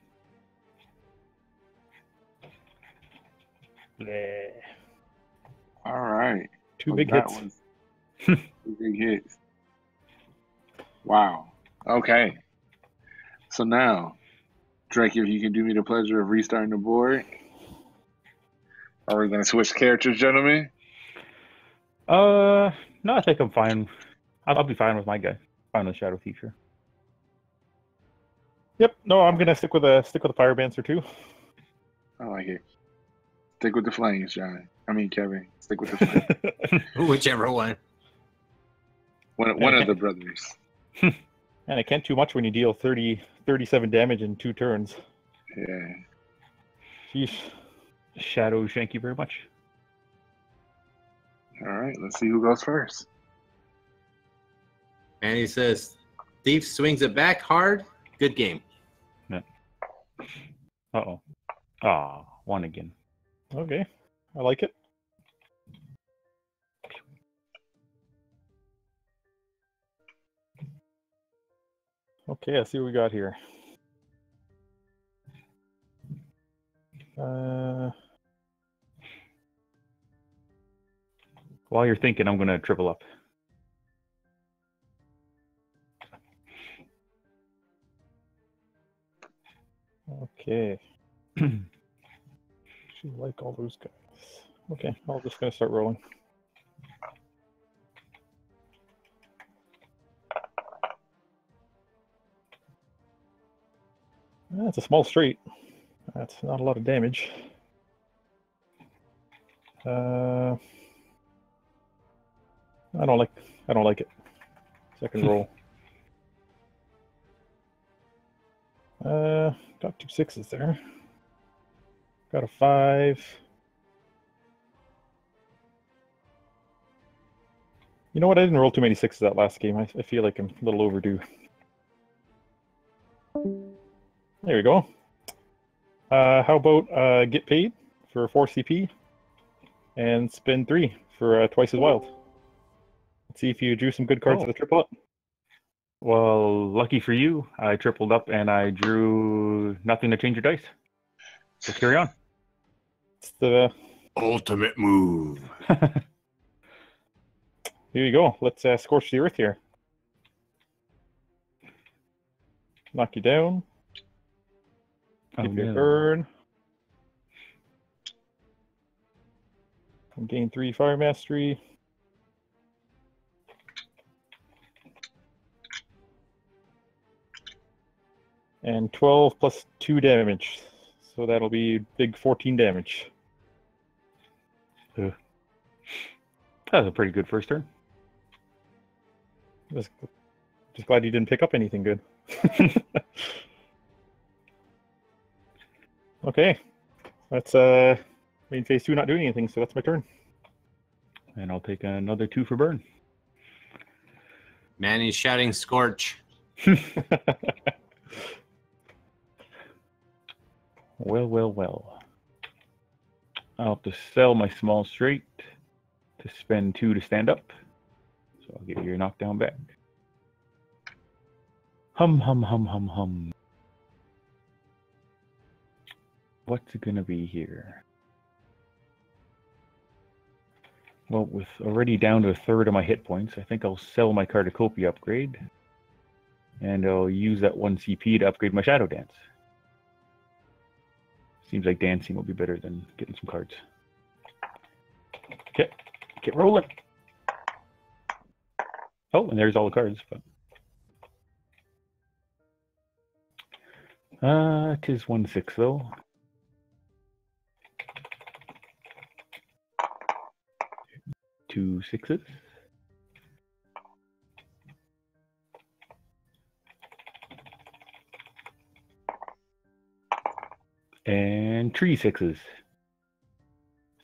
Bleh. All right. 2 big hits. 2 big hits. Wow. Okay. So now, Drake, if you can do me the pleasure of restarting the board. Are we going to switch characters, gentlemen? No, I think I'm fine. I'll be fine with my guy. Fine with Shadow Teacher. Yep. No, I'm gonna stick with a Pyromancer too. I like it. Stick with the flames, John. I mean, Kevin. Stick with the flames. Whichever one. One of the brothers. And it can't too much when you deal 37 damage in 2 turns. Yeah. Sheesh. Shadow, thank you very much. All right. Let's see who goes first. And he says, Thief swings it back hard. Good game. Yeah. Uh-oh. Ah, 1 again. Okay. I like it. Okay, let's see what we got here. While you're thinking, I'm going to triple up. Okay. Should like all those guys. Okay, I'm just going to start rolling. That's a small straight. That's not a lot of damage. I don't like it. Second roll. Got 2 6s there. Got a 5. You know what? I didn't roll too many 6s that last game. I feel like I'm a little overdue. There we go. How about get paid for 4 CP and spend 3 for twice as wild. Let's see if you drew some good cards for the triple up. Well, lucky for you, I tripled up and I drew nothing to change your dice. So carry on. It's the ultimate move. Here you go. Let's scorch the earth here. Knock you down. Give you a burn. And gain 3 fire mastery. And 12 plus 2 damage. So that'll be big 14 damage. That was a pretty good first turn. Just glad you didn't pick up anything good. Okay. That's main phase 2 not doing anything, so that's my turn. And I'll take another 2 for burn. Manny's shouting scorch. Well. I'll have to sell my small straight to spend 2 to stand up. So I'll get your knockdown back. Hum. What's it gonna be here? Well, with already down to a third of my hit points, I think I'll sell my Cardicopia upgrade. And I'll use that 1 CP to upgrade my Shadow Dance. Seems like dancing will be better than getting some cards. Okay, get rolling. Oh, and there's all the cards. But 'tis 1/6 though. Two 6s. And 3 6s.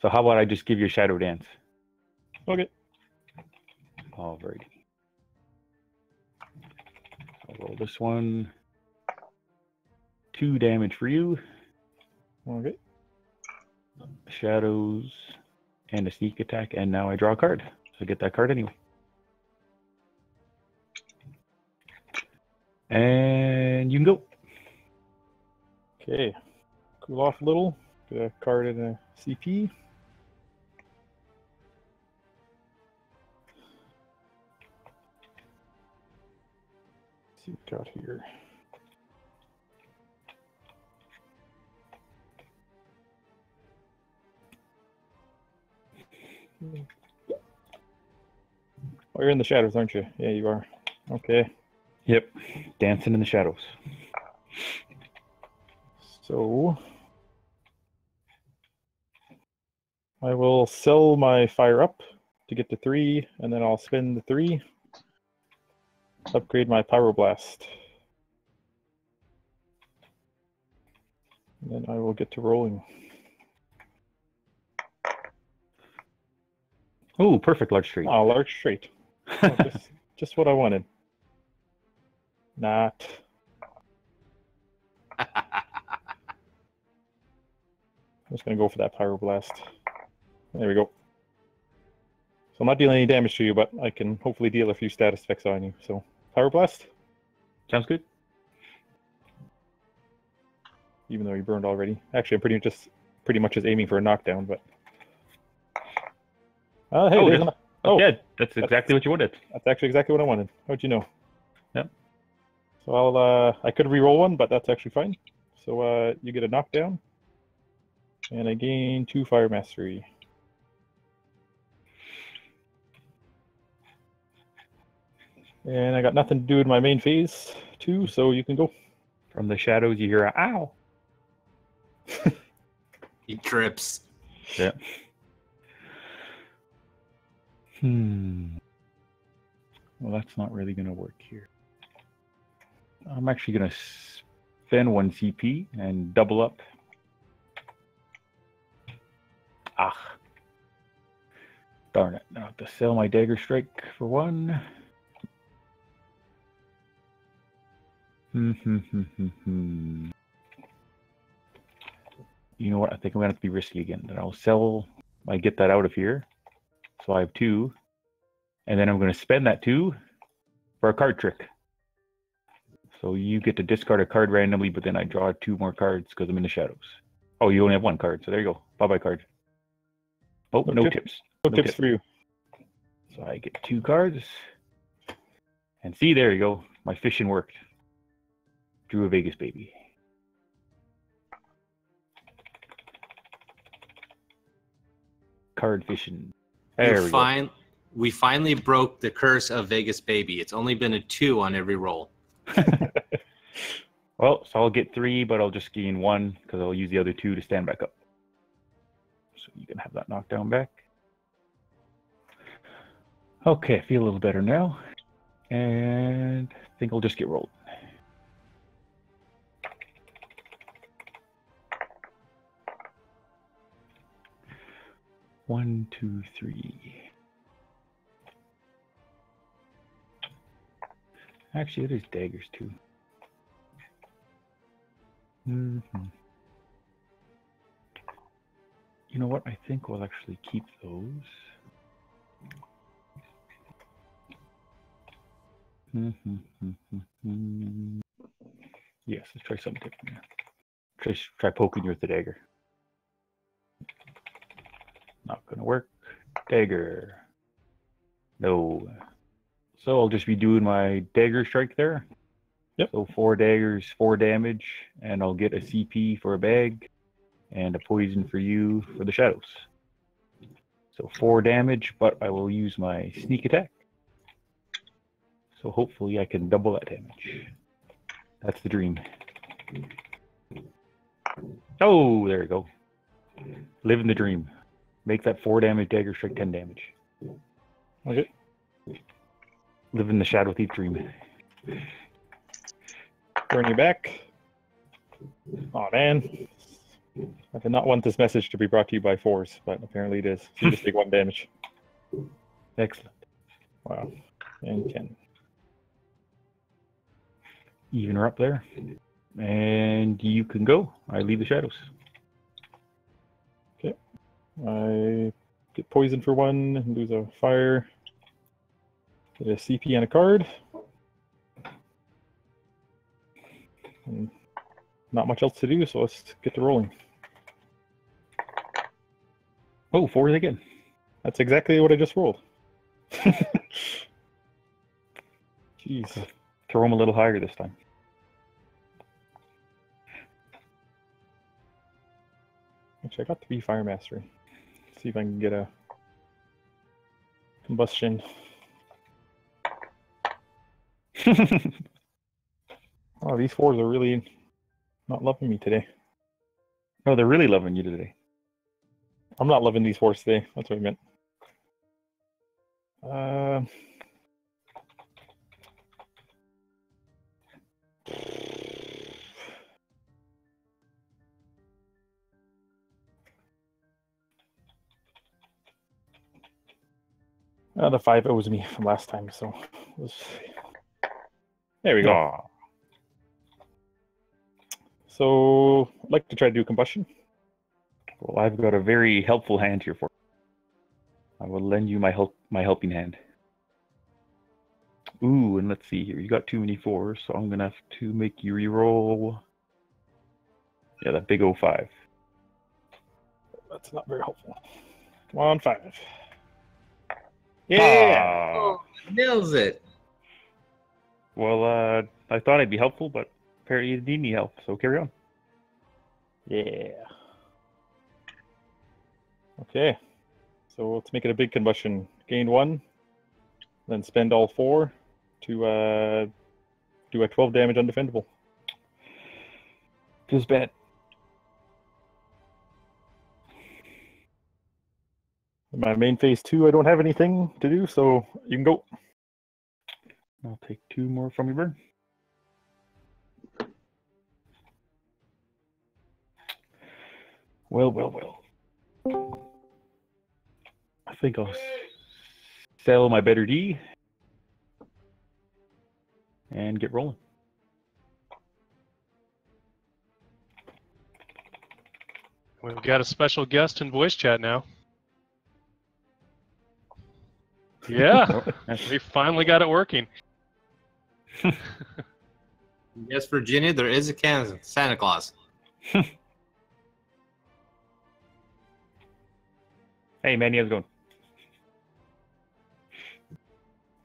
So how about I just give you a Shadow Dance? Okay. Alrighty. I'll roll this one. 2 damage for you. Okay. Shadows and a sneak attack, and now I draw a card. So get that card anyway. And you can go. Okay. Cool off a little. Get a card and a CP. Let's see what we got here. Oh, you're in the shadows, aren't you? Yeah, you are. Okay. Yep. Dancing in the shadows. So I will sell my fire up to get to 3, and then I'll spend the 3. Upgrade my Pyroblast. And then I will get to rolling. Oh, perfect large straight. Oh, large straight. Oh, just what I wanted. Not. I'm just going to go for that Pyroblast. There we go. So I'm not dealing any damage to you, but I can hopefully deal a few status effects on you. So, Pyroblast. Sounds good. Even though you burned already. Actually, I'm pretty much just aiming for a knockdown, but... hey, yeah, that's exactly what you wanted. That's actually exactly what I wanted. How'd you know? Yep. So I could re-roll one, but that's actually fine. So you get a knockdown, and I gain 2 Fire Mastery. And I got nothing to do with my main phase 2, so you can go. From the shadows, you hear a ow. He trips. Yeah. Well, that's not really going to work here. I'm actually going to spend 1 CP and double up. Ah. Darn it. I have to sell my Dagger Strike for 1. You know what? I think I'm going to have to be risky again. Then I'll sell, I get that out of here. So I have 2. And then I'm going to spend that 2 for a card trick. So you get to discard a card randomly, but then I draw 2 more cards because I'm in the shadows. Oh, you only have 1 card. So there you go. Bye-bye card. Oh, no tips. No tips for you. So I get 2 cards. And see, there you go. My fishing worked. Drew a Vegas baby. Card fishing. There we go. We finally broke the curse of Vegas baby. It's only been a 2 on every roll. Well, so I'll get 3, but I'll just gain 1 because I'll use the other 2 to stand back up. So you can have that knockdown back. Okay, I feel a little better now. And I think I'll just get rolled. One, two, three. Actually, there's daggers too. You know what? I think we'll actually keep those. Yes, let's try something different here. Try poking you with the dagger. Not gonna work. Dagger. No. So I'll just be doing my dagger strike there. Yep. So 4 daggers, 4 damage, and I'll get a CP for a bag and a poison for you for the shadows. So 4 damage, but I will use my sneak attack. So hopefully I can double that damage. That's the dream. Oh, there we go. Living the dream. Make that 4 damage dagger strike 10 damage. Okay. Living the Shadow Thief dream. Burn you back. Oh man. I did not want this message to be brought to you by 4s, but apparently it is. So you just take 1 damage. Excellent. Wow. And 10. Even her up there. And you can go. I leave the shadows. Okay. I get poison for 1 and lose a fire. Get a CP and a card. And not much else to do, so let's get to rolling. Oh, 4s again. That's exactly what I just rolled. Jeez. Throw them a little higher this time. Actually, I got to be Fire Mastery. See if I can get a combustion. Oh, these 4s are really not loving me today. No, they're really loving you today. I'm not loving these 4s today. That's what I meant. The 5 owes me from last time, so there we go. Aww. So I'd like to try to do combustion. Well, I've got a very helpful hand here for you. I will lend you my helping hand. Ooh, and let's see here. You got too many 4s, so I'm gonna have to make you reroll. Yeah, that big 05. That's not very helpful. Come on, 5. Yeah! Oh, nails it. Well, I thought I'd be helpful, but apparently you need any help, so carry on. Yeah. Okay. So let's make it a big combustion. Gain 1, then spend all 4 to do a 12 damage undefendable. Feels bad. My main phase 2, I don't have anything to do, so you can go. I'll take 2 more from your burn. Well, well, well. I think I'll sell my better D and get rolling. We've got a special guest in voice chat now. Yeah, we finally got it working. Yes, Virginia, there is a Santa Claus. Hey, Manny, how's it going?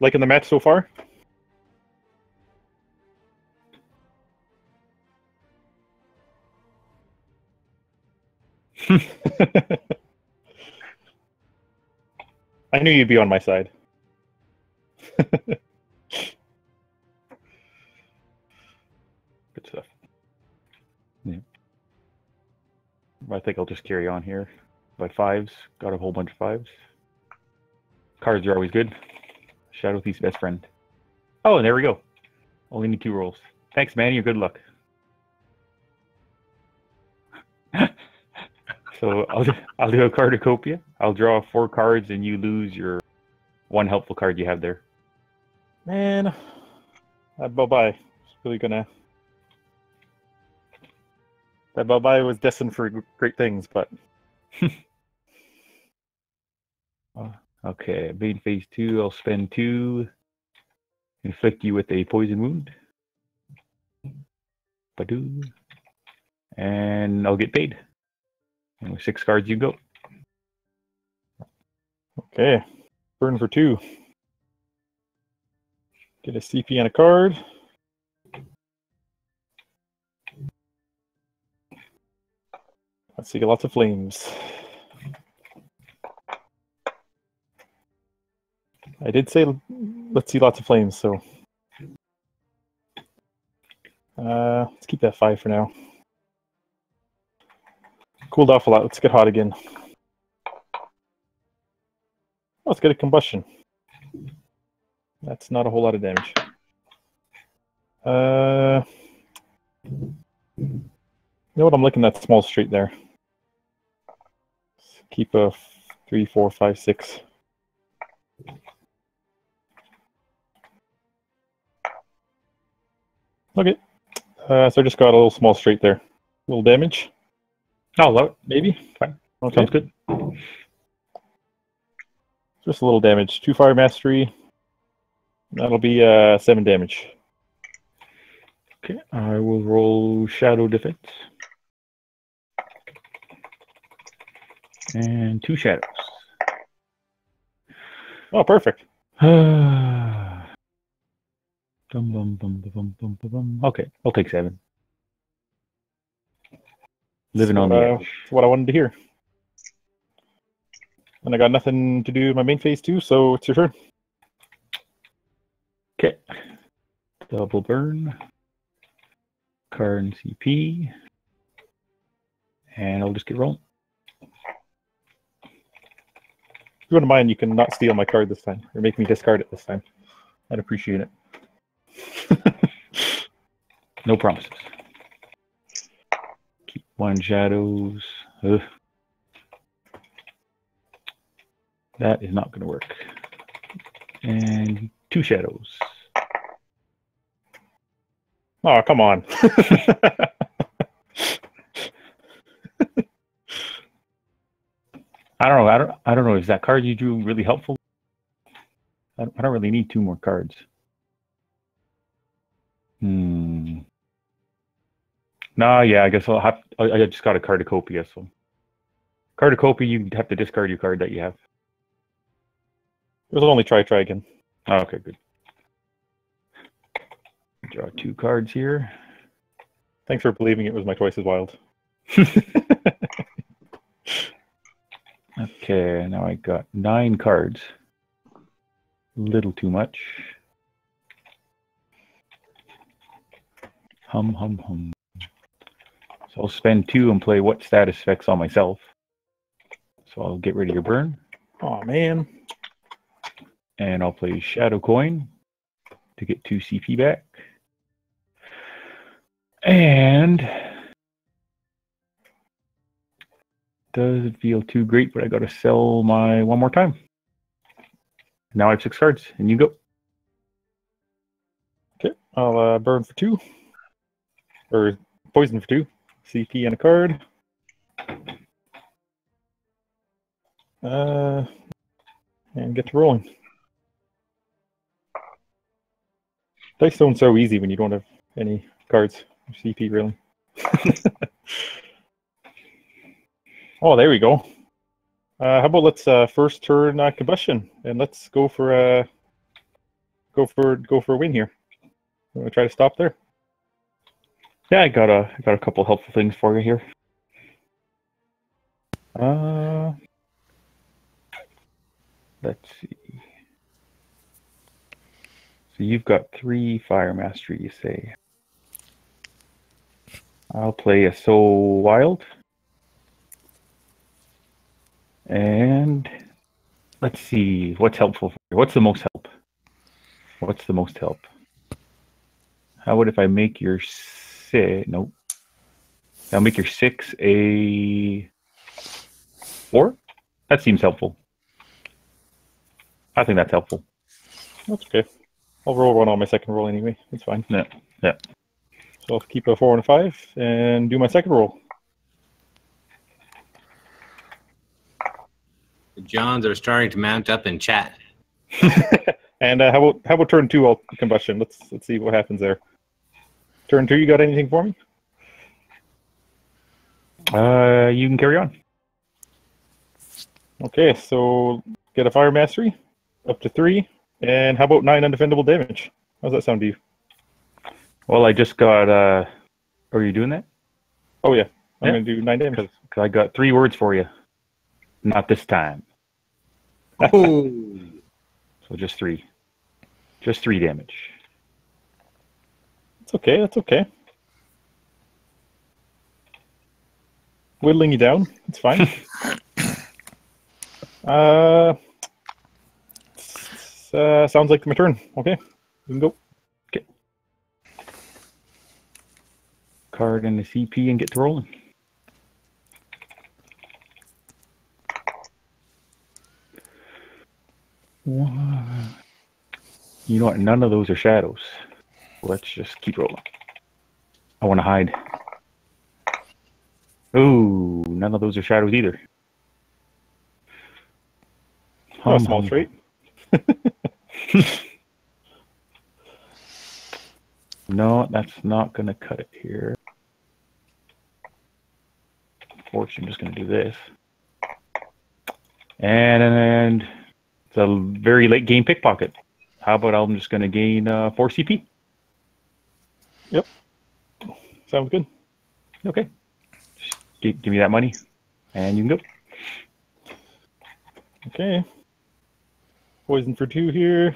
Liking the match so far? I knew you'd be on my side. Good stuff. Yeah. I think I'll just carry on here. By 5s, got a whole bunch of 5s. Cards are always good. Shadow Thief's best friend. Oh, and there we go. Only need 2 rolls. Thanks, Manny. Your good luck. So I'll do a cardicopia. I'll draw 4 cards, and you lose your 1 helpful card you have there. Man, that bye-bye is really gonna... That bye-bye was destined for great things, but... Okay, main phase 2, I'll spend 2. Inflict you with a poison wound. Badoo. And I'll get paid. And with 6 cards, you go. Okay, burn for 2. Get a CP and a card. Let's see, lots of flames. I did say let's see lots of flames, so let's keep that 5 for now. Cooled off a lot. Let's get hot again. Oh, let's get a combustion. That's not a whole lot of damage. You know what? I'm looking at small street there. Let's keep a 3, 4, 5, 6. Okay. So I just got a little small straight there. A little damage. Oh, maybe. Fine. Okay. Sounds good. Just a little damage. 2 fire mastery. That'll be 7 damage. Okay, I will roll shadow defense. And 2 shadows. Oh, perfect. Okay, I'll take 7. Living on the edge. That's what I wanted to hear. And I got nothing to do in my main phase 2, so it's your turn. Okay. Double burn. Card and CP. And I'll just get rolling. If you wouldn't mind, you can not steal my card this time, or make me discard it this time. I'd appreciate it. No promises. Keep 1 shadows. Ugh. That is not going to work. And 2 shadows. Oh, come on. I don't know. I don't know. Is that card you drew really helpful? I don't really need 2 more cards. No, yeah, I guess I'll have. I just got a cardicopia, so cardicopia, you'd have to discard your card that you have. It was only try again. Oh, okay, good. Draw 2 cards here. Thanks for believing it was my Twice as Wild. Okay, now I got 9 cards. Little too much. Hum, hum, hum. So I'll spend 2 and play what status effects on myself. So I'll get rid of your burn. Oh, man. And I'll play Shadow Coin to get 2 CP back. And doesn't feel too great, but I got to sell my 1 more time. Now I have 6 cards, and you go. Okay, I'll burn for 2. Or poison for 2. CP and a card. And get to rolling. Dice stone's so easy when you don't have any cards. CP, really. Oh, there we go. How about let's first turn combustion, and let's go for a win here. I'm gonna try to stop there. Yeah, I got a couple helpful things for you here. Let's see. So you've got 3 fire mastery, you say. I'll play a Soul Wild. And let's see, what's helpful for you? What's the most help? What's the most help? How about if I make your 6? Nope. I'll make your 6 a 4? That seems helpful. I think that's helpful. That's okay. I'll roll one on my second roll anyway. It's fine. Yeah. Yeah. So I'll keep a 4 and a 5 and do my second roll. The Johns are starting to mount up in chat. And how about turn 2 combustion? Let's see what happens there. Turn 2, you got anything for me? You can carry on. Okay, so get a fire mastery up to 3, and how about 9 undefendable damage? How's that sound to you? Well, I just got. Are you doing that? Oh yeah, I'm gonna do 9 damage. Because I got 3 words for you. Not this time. Oh. So just 3. Just 3 damage. It's okay. That's okay. Whittling you down. It's fine. Sounds like my turn. Okay, we can go. Okay. Card and the CP and get to rolling. You know what? None of those are shadows. Let's just keep rolling. I want to hide. Ooh, none of those are shadows either. Oh, small trait. No, that's not going to cut it here. Unfortunately, I'm just going to do this. And it's a very late game pickpocket. How about I'm just going to gain 4 CP? Yep. Sounds good. Okay. Just give me that money, and you can go. Okay. Poison for 2 here.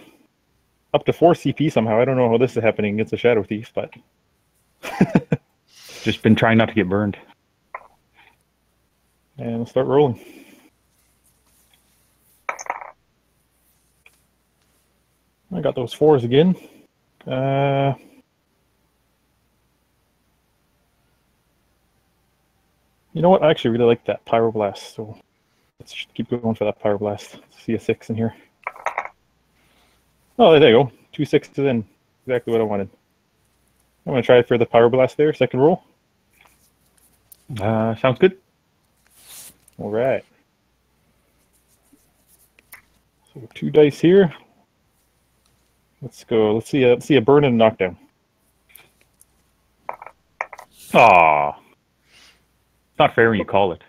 Up to 4 CP somehow. I don't know how this is happening against a Shadow Thief, but... Just been trying not to get burned. And we'll start rolling. I got those 4s again. You know what? I actually really like that Pyroblast, so let's just keep going for that Pyroblast. See a 6 in here. Oh, there you go. 2 6s in. Exactly what I wanted. I'm going to try for the Pyroblast there. Second roll. Sounds good. All right. So 2 dice here. Let's go. Let's see a burn and a knockdown. Aw. It's not fair when you call it.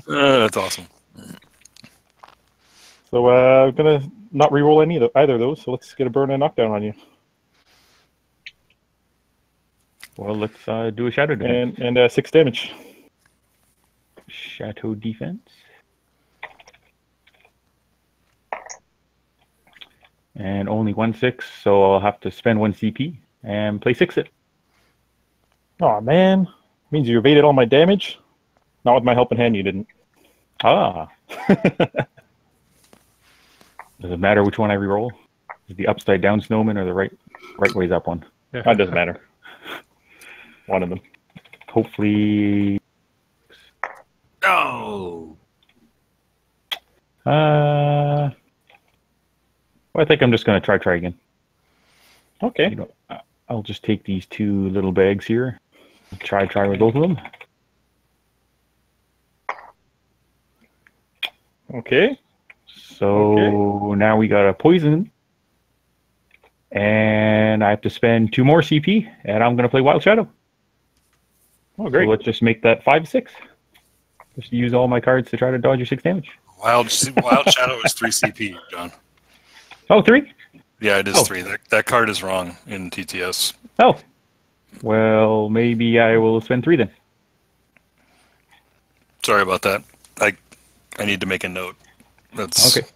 That's awesome. So I'm going to not re-roll either of those, so let's get a burn and a knockdown on you. Well, let's do a Shadow Defense. And 6 damage. Shadow Defense. And only 1 6, so I'll have to spend 1 CP and play 6 it. Oh man, means you evaded all my damage? Not with my helping hand, you didn't. Ah. Does it matter which one I reroll? Is the upside down snowman or the right ways up one? That doesn't matter. One of them. Hopefully. Oh. Well, I think I'm just going to try again. Okay. You know, I'll just take these 2 little bags here. Try with both of them. Okay. So now we got a poison. And I have to spend 2 more CP, and I'm going to play Wild Shadow. Oh, great. So let's just make that 5 6. Just use all my cards to try to dodge your 6 damage. Wild Shadow is 3 CP, John. Oh, 3? Yeah, it is 3. That card is wrong in TTS. Oh. Well, maybe I will spend 3 then. Sorry about that. I need to make a note. That's okay.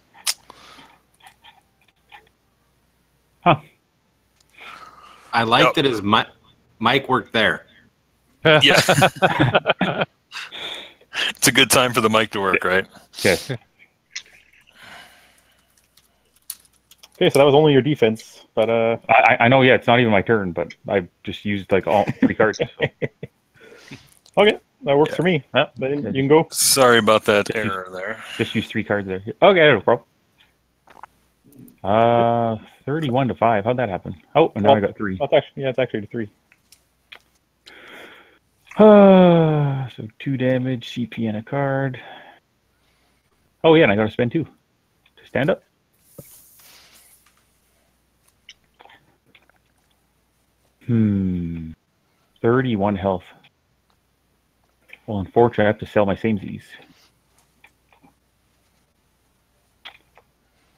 Huh. I like that his mic worked there. Yeah. It's a good time for the mic to work, right? Okay. Okay, so that was only your defense, but I know. Yeah, it's not even my turn, but I just used like all 3 cards. So. Okay, that works for me. Then you can go. Sorry about that error there. Just use 3 cards there. Okay, no problem. 31 to 5. How'd that happen? Oh, and now I got 3. It's actually 3. So 2 damage, CP and a card. Oh yeah, and I gotta spend 2 to stand up. Hmm. 31 health. Well, unfortunately, I have to sell my samesies.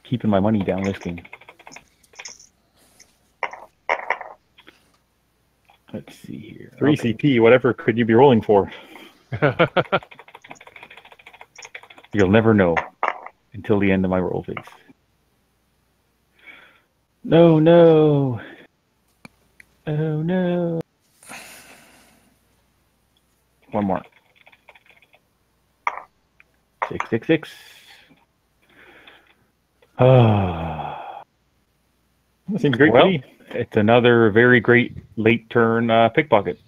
Keeping my money down this game. Let's see here. 3 CP, whatever could you be rolling for? You'll never know until the end of my roll phase. No, no. Oh, no. 1 more. 666. That seems great to me. It's another very great late turn pickpocket.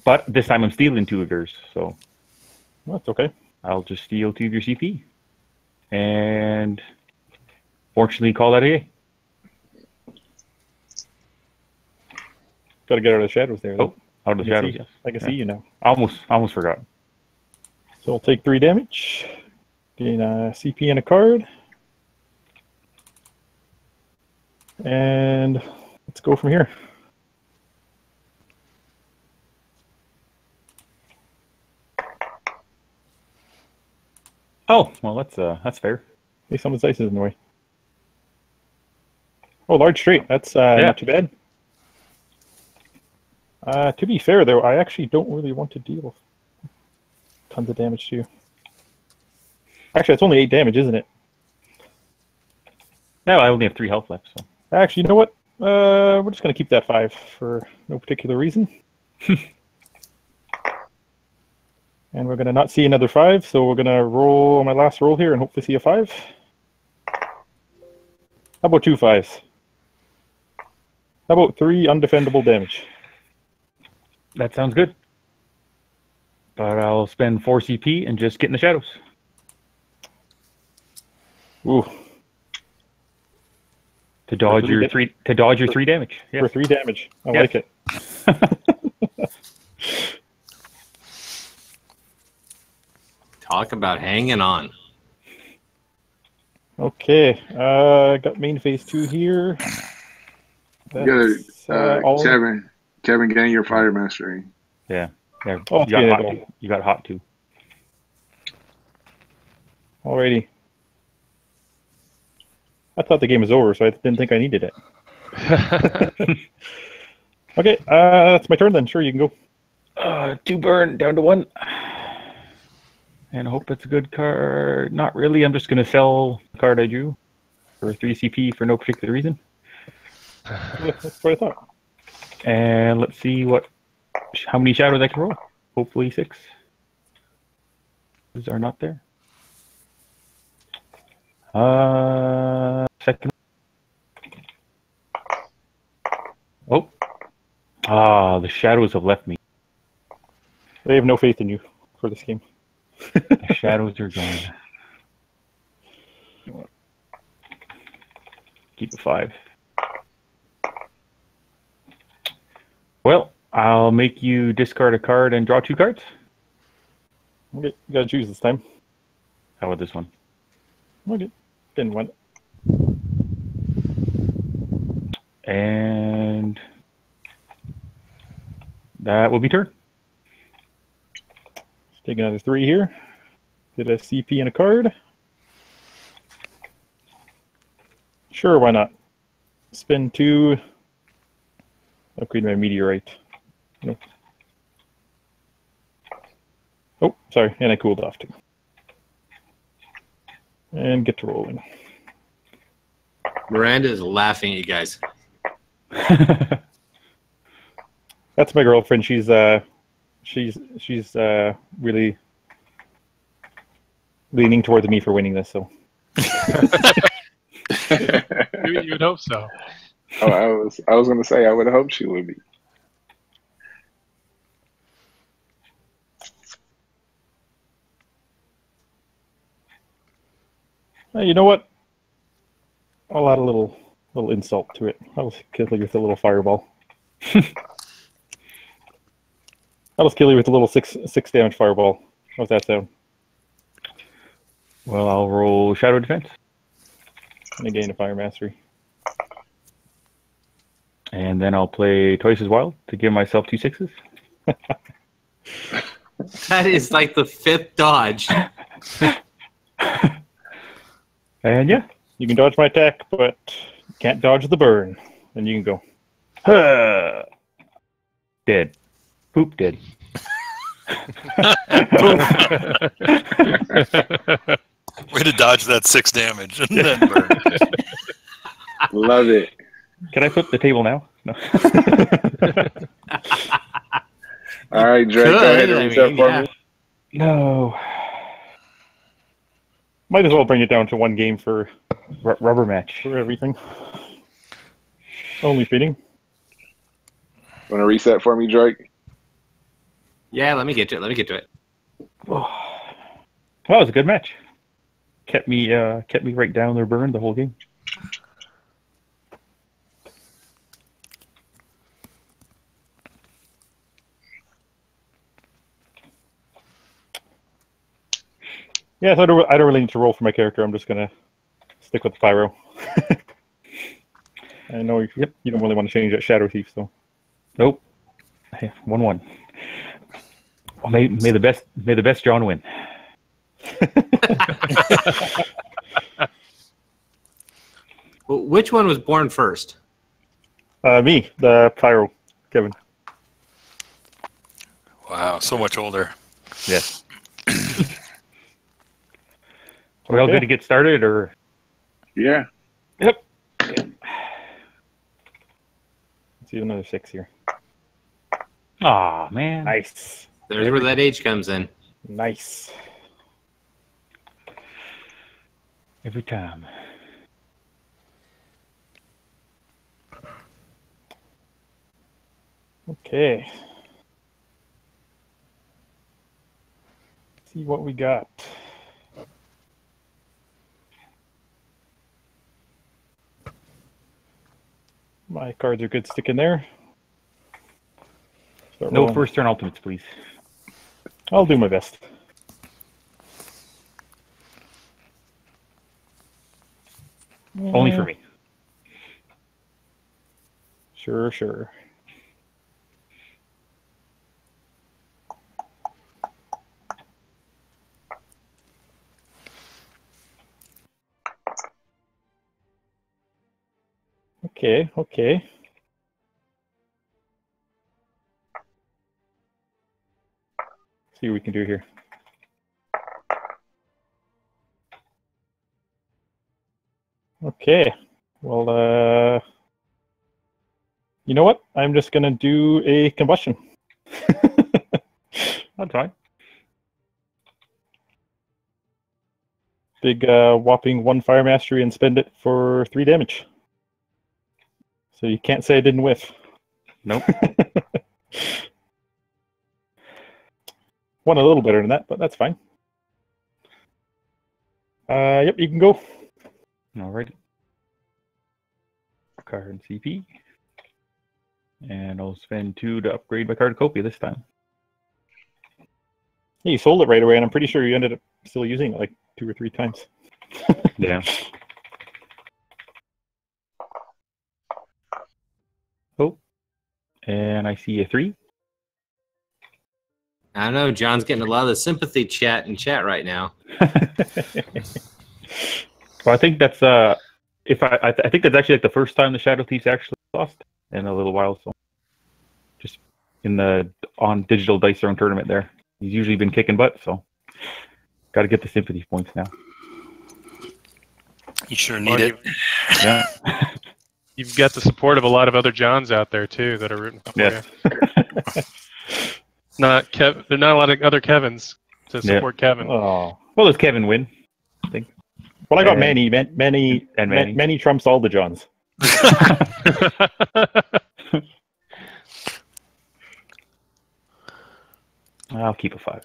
But this time I'm stealing 2 of yours, so that's okay. I'll just steal 2 of your CP. And fortunately call that a day. Got to get out of the shadows there. Oh, out of the shadows, yes. I can see you now. Almost forgot. So I'll take 3 damage. Gain a CP and a card. And let's go from here. Oh, well, that's fair. Hey, someone's dice is in the way. Oh, large straight. That's not too bad. To be fair, though, I actually don't really want to deal tons of damage to you. Actually, it's only 8 damage, isn't it? No, I only have 3 health left. So actually, you know what? We're just going to keep that 5 for no particular reason. And we're going to not see another 5, so we're going to roll my last roll here and hopefully see a 5. How about 2 5s? How about 3 undefendable damage? that sounds good. But I'll spend 4 CP and just get in the shadows. Ooh. To dodge your 3 damage. Yes. For 3 damage. I like it. Talk about hanging on. Okay, got main phase 2 here. You gotta, Kevin, getting your fire mastery. Yeah. Oh, you got hot too. Alrighty. I thought the game was over, so I didn't think I needed it. Okay, that's my turn then. Sure, you can go. 2 burn, down to 1. And I hope that's a good card. Not really. I'm just going to sell the card I drew for 3 CP for no particular reason. That's what I thought. And let's see how many shadows I can roll. Hopefully 6. Those are not there. Second. Oh. The shadows have left me. They have no faith in you for this game. The shadows are gone. Keep a 5. Well, I'll make you discard a card and draw 2 cards. Okay, you gotta choose this time. How about this one? Okay, didn't want it. And that will be turn. Take another 3 here. Get a CP and a card. Sure, why not? Spend 2. Upgrade my meteorite. No. Oh, sorry, and I cooled off too. And get to rolling. Miranda is laughing at you guys. That's my girlfriend. She's really leaning towards me for winning this. So You would hope so. Oh, I was going to say I would have hoped she would be. You know what? I'll add a little insult to it. I'll kill you with a little fireball. I'll just kill you with a little six damage fireball. How's that sound? Well, I'll roll Shadow Defense. And I gain a Fire Mastery. And then I'll play twice as wild to give myself 2 6s. That is like the 5th dodge. And yeah, you can dodge my attack, but you can't dodge the burn. And you can go. Dead. Poop dead. Way to dodge that 6 damage and then burn. Love it. Can I flip the table now? No. All right, Drake, go ahead and reset for me. No. Might as well bring it down to 1 game for Rubber match. for everything. Only fitting. Want to reset for me, Drake? Yeah, let me get to it. Well, it was a good match. Kept me right down their burn the whole game. Yeah, so I don't really need to roll for my character. I'm just gonna stick with the pyro. I know you don't really want to change that Shadow Thief, so nope. Hey, 1-1. Well, may the best John win. Well, which one was born first? Me, the pyro, Kevin. Wow, so much older. Yes. Are we all good to get started, or? Yeah. Yep. Let's do another 6 here. Aw, man. Nice. There's where that age comes in. Nice. Every time. Okay. See what we got. My cards are good sticking there. Start No rolling. first turn ultimates, please. I'll do my best. Only for me. Sure. Okay. See what we can do here. Okay. Well, you know what? I'm just going to do a combustion. That's fine. Big whopping 1 Fire Mastery and spend it for 3 damage. So you can't say I didn't whiff. Nope. One a little better than that, but that's fine. Yep, you can go. Alright. Card CP. And I'll spend 2 to upgrade my Cardicopia this time. Yeah, you sold it right away, and I'm pretty sure you ended up still using it like 2 or 3 times. Yeah. Oh. And I see a 3. I don't know. John's getting a lot of the sympathy chat in chat right now. Well, I think that's I think that's actually like the first time the Shadow Thieves actually lost in a little while. So just in the on digital dice throwing tournament there, he's usually been kicking butt. So got to get the sympathy points now. You sure need it. Yeah. You've got the support of a lot of other Johns out there too that are rooting for you. There are not a lot of other Kevins to support Kevin. Oh, well, does Kevin win? I think. Well, I got And- many trumps all the Johns. I'll keep a 5.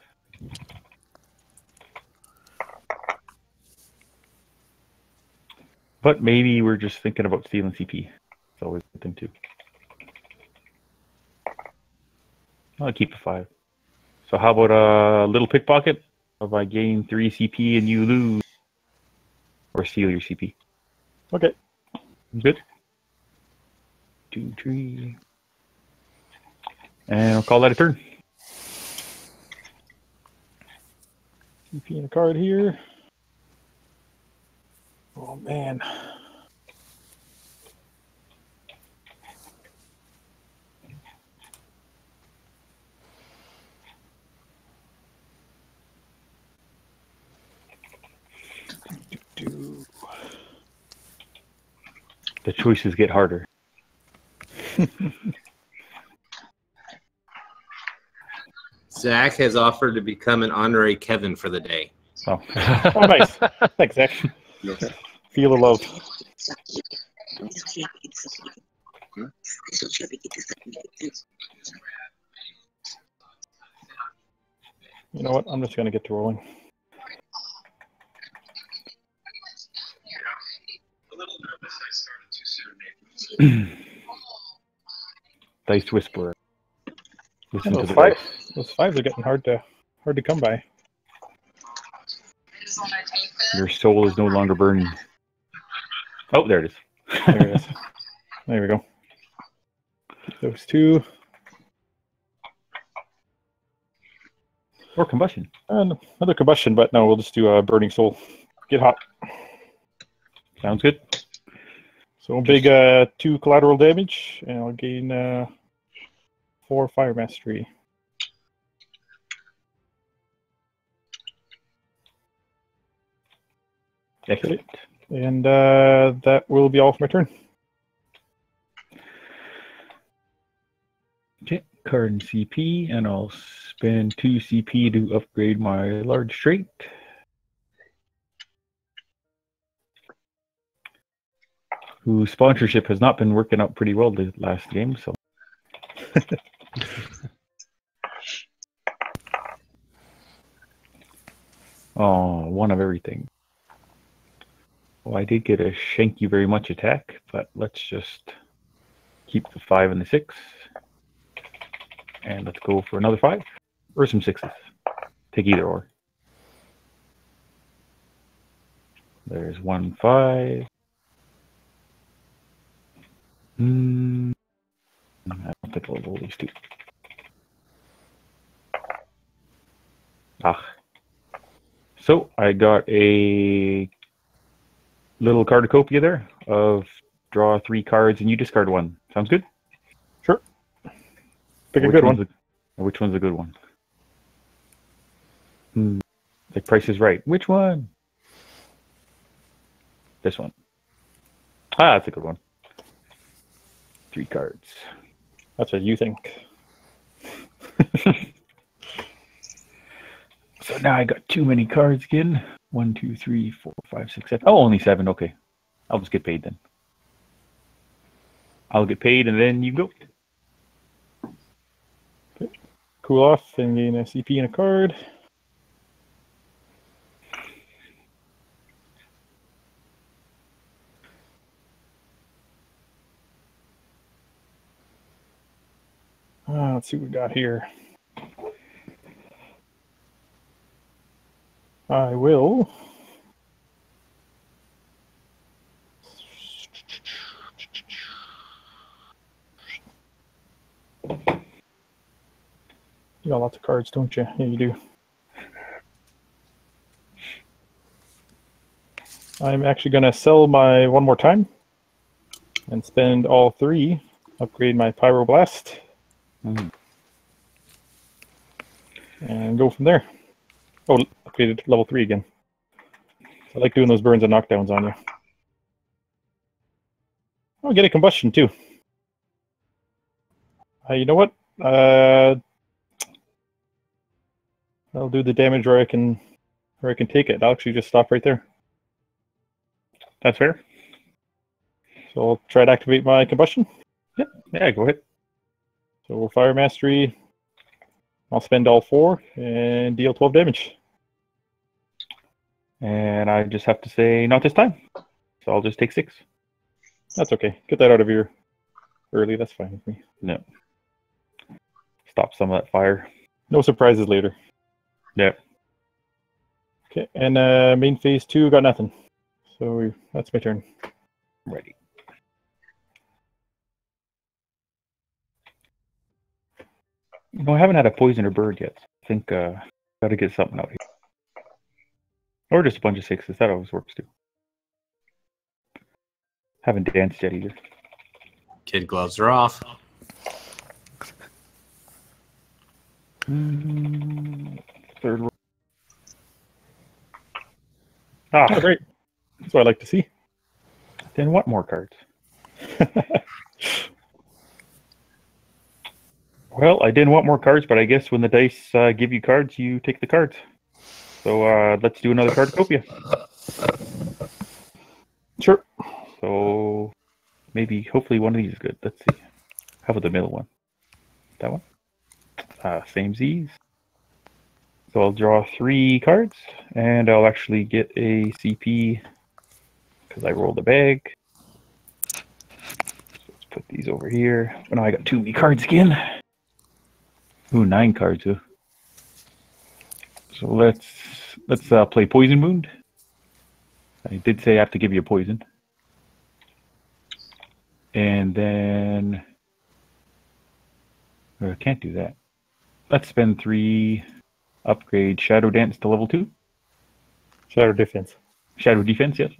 But maybe we're just thinking about stealing CP. It's always a good thing too. I'll keep a 5. So how about a little pickpocket? If I gain 3 CP and you lose, or steal your CP. Okay. Good. 2, 3. And I'll call that a turn. CP in a card here. Oh man. The choices get harder. Zach has offered to become an honorary Kevin for the day. Oh, oh nice. Thanks, Zach. Feel the love. You know what? I'm just going to get to rolling. Dice Whisperer. Listen to Those the fives, dice. those fives are getting hard to come by. Your soul is no longer burning. Oh, there it is. There it is. There we go. Keep those 2. Or combustion. And another combustion, but no, we'll just do a burning soul. Get hot. Sounds good. So big 2 collateral damage, and I'll gain 4 fire mastery. Excellent. And that will be all for my turn. Okay, card and CP, and I'll spend 2 CP to upgrade my large trait. Whose sponsorship has not been working out pretty well the last game, so. Oh, one of everything. Well, I did get a shank you very much attack, but let's just keep the 5 and the 6. And let's go for another 5. Or some 6s. Take either or. There's 1 5. I don't think I'll roll these 2. So I got a little cardicopia there of draw 3 cards and you discard 1. Sounds good? Sure. Pick a good one. Which one's a good one? The Price is Right. Which one? This one. That's a good one. 3 cards. That's what you think. So now I got too many cards again. 1, 2, 3, 4, 5, 6, 7. Oh, only 7. Okay. I'll just get paid then. I'll get paid and then you go. Okay. Cool off and gain a CP and a card. Let's see what we got here. I will. You got lots of cards, don't you? Yeah, you do. I'm actually going to sell my one more time and spend all 3. Upgrade my Pyroblast. And go from there. Oh, upgraded level 3 again. I like doing those burns and knockdowns on you. I'll get a combustion too. You know what? I'll do the damage where I can take it. I'll actually just stop right there. That's fair. So I'll try to activate my combustion. Yep. Yeah, go ahead. So Fire Mastery, I'll spend all 4 and deal 12 damage. And I just have to say, not this time. So I'll just take 6. That's okay. Get that out of here early. That's fine with me. No. Stop some of that fire. No surprises later. Yep. Okay, and main phase 2 got nothing. So that's my turn. Ready. No, I haven't had a poison or bird yet. I think gotta get something out here. Or just a bunch of 6s. That always works too. Haven't danced yet either. Kid gloves are off. Third roll. Ah, great. That's what I like to see. Then what more cards? Well, I didn't want more cards, but I guess when the dice give you cards, you take the cards. So let's do another cardcopia. Sure. So maybe, hopefully one of these is good. Let's see. How about the middle one? That one? Same Z's. So I'll draw 3 cards, and I'll actually get a CP because I rolled a bag. So let's put these over here. Oh, no, I got too many cards again. Ooh, 9 cards. Huh? So let's play Poison Wound. I did say I have to give you a poison. And then I can't do that. Let's spend 3. Upgrade Shadow Dance to level 2. Shadow Defense. Shadow Defense, yes.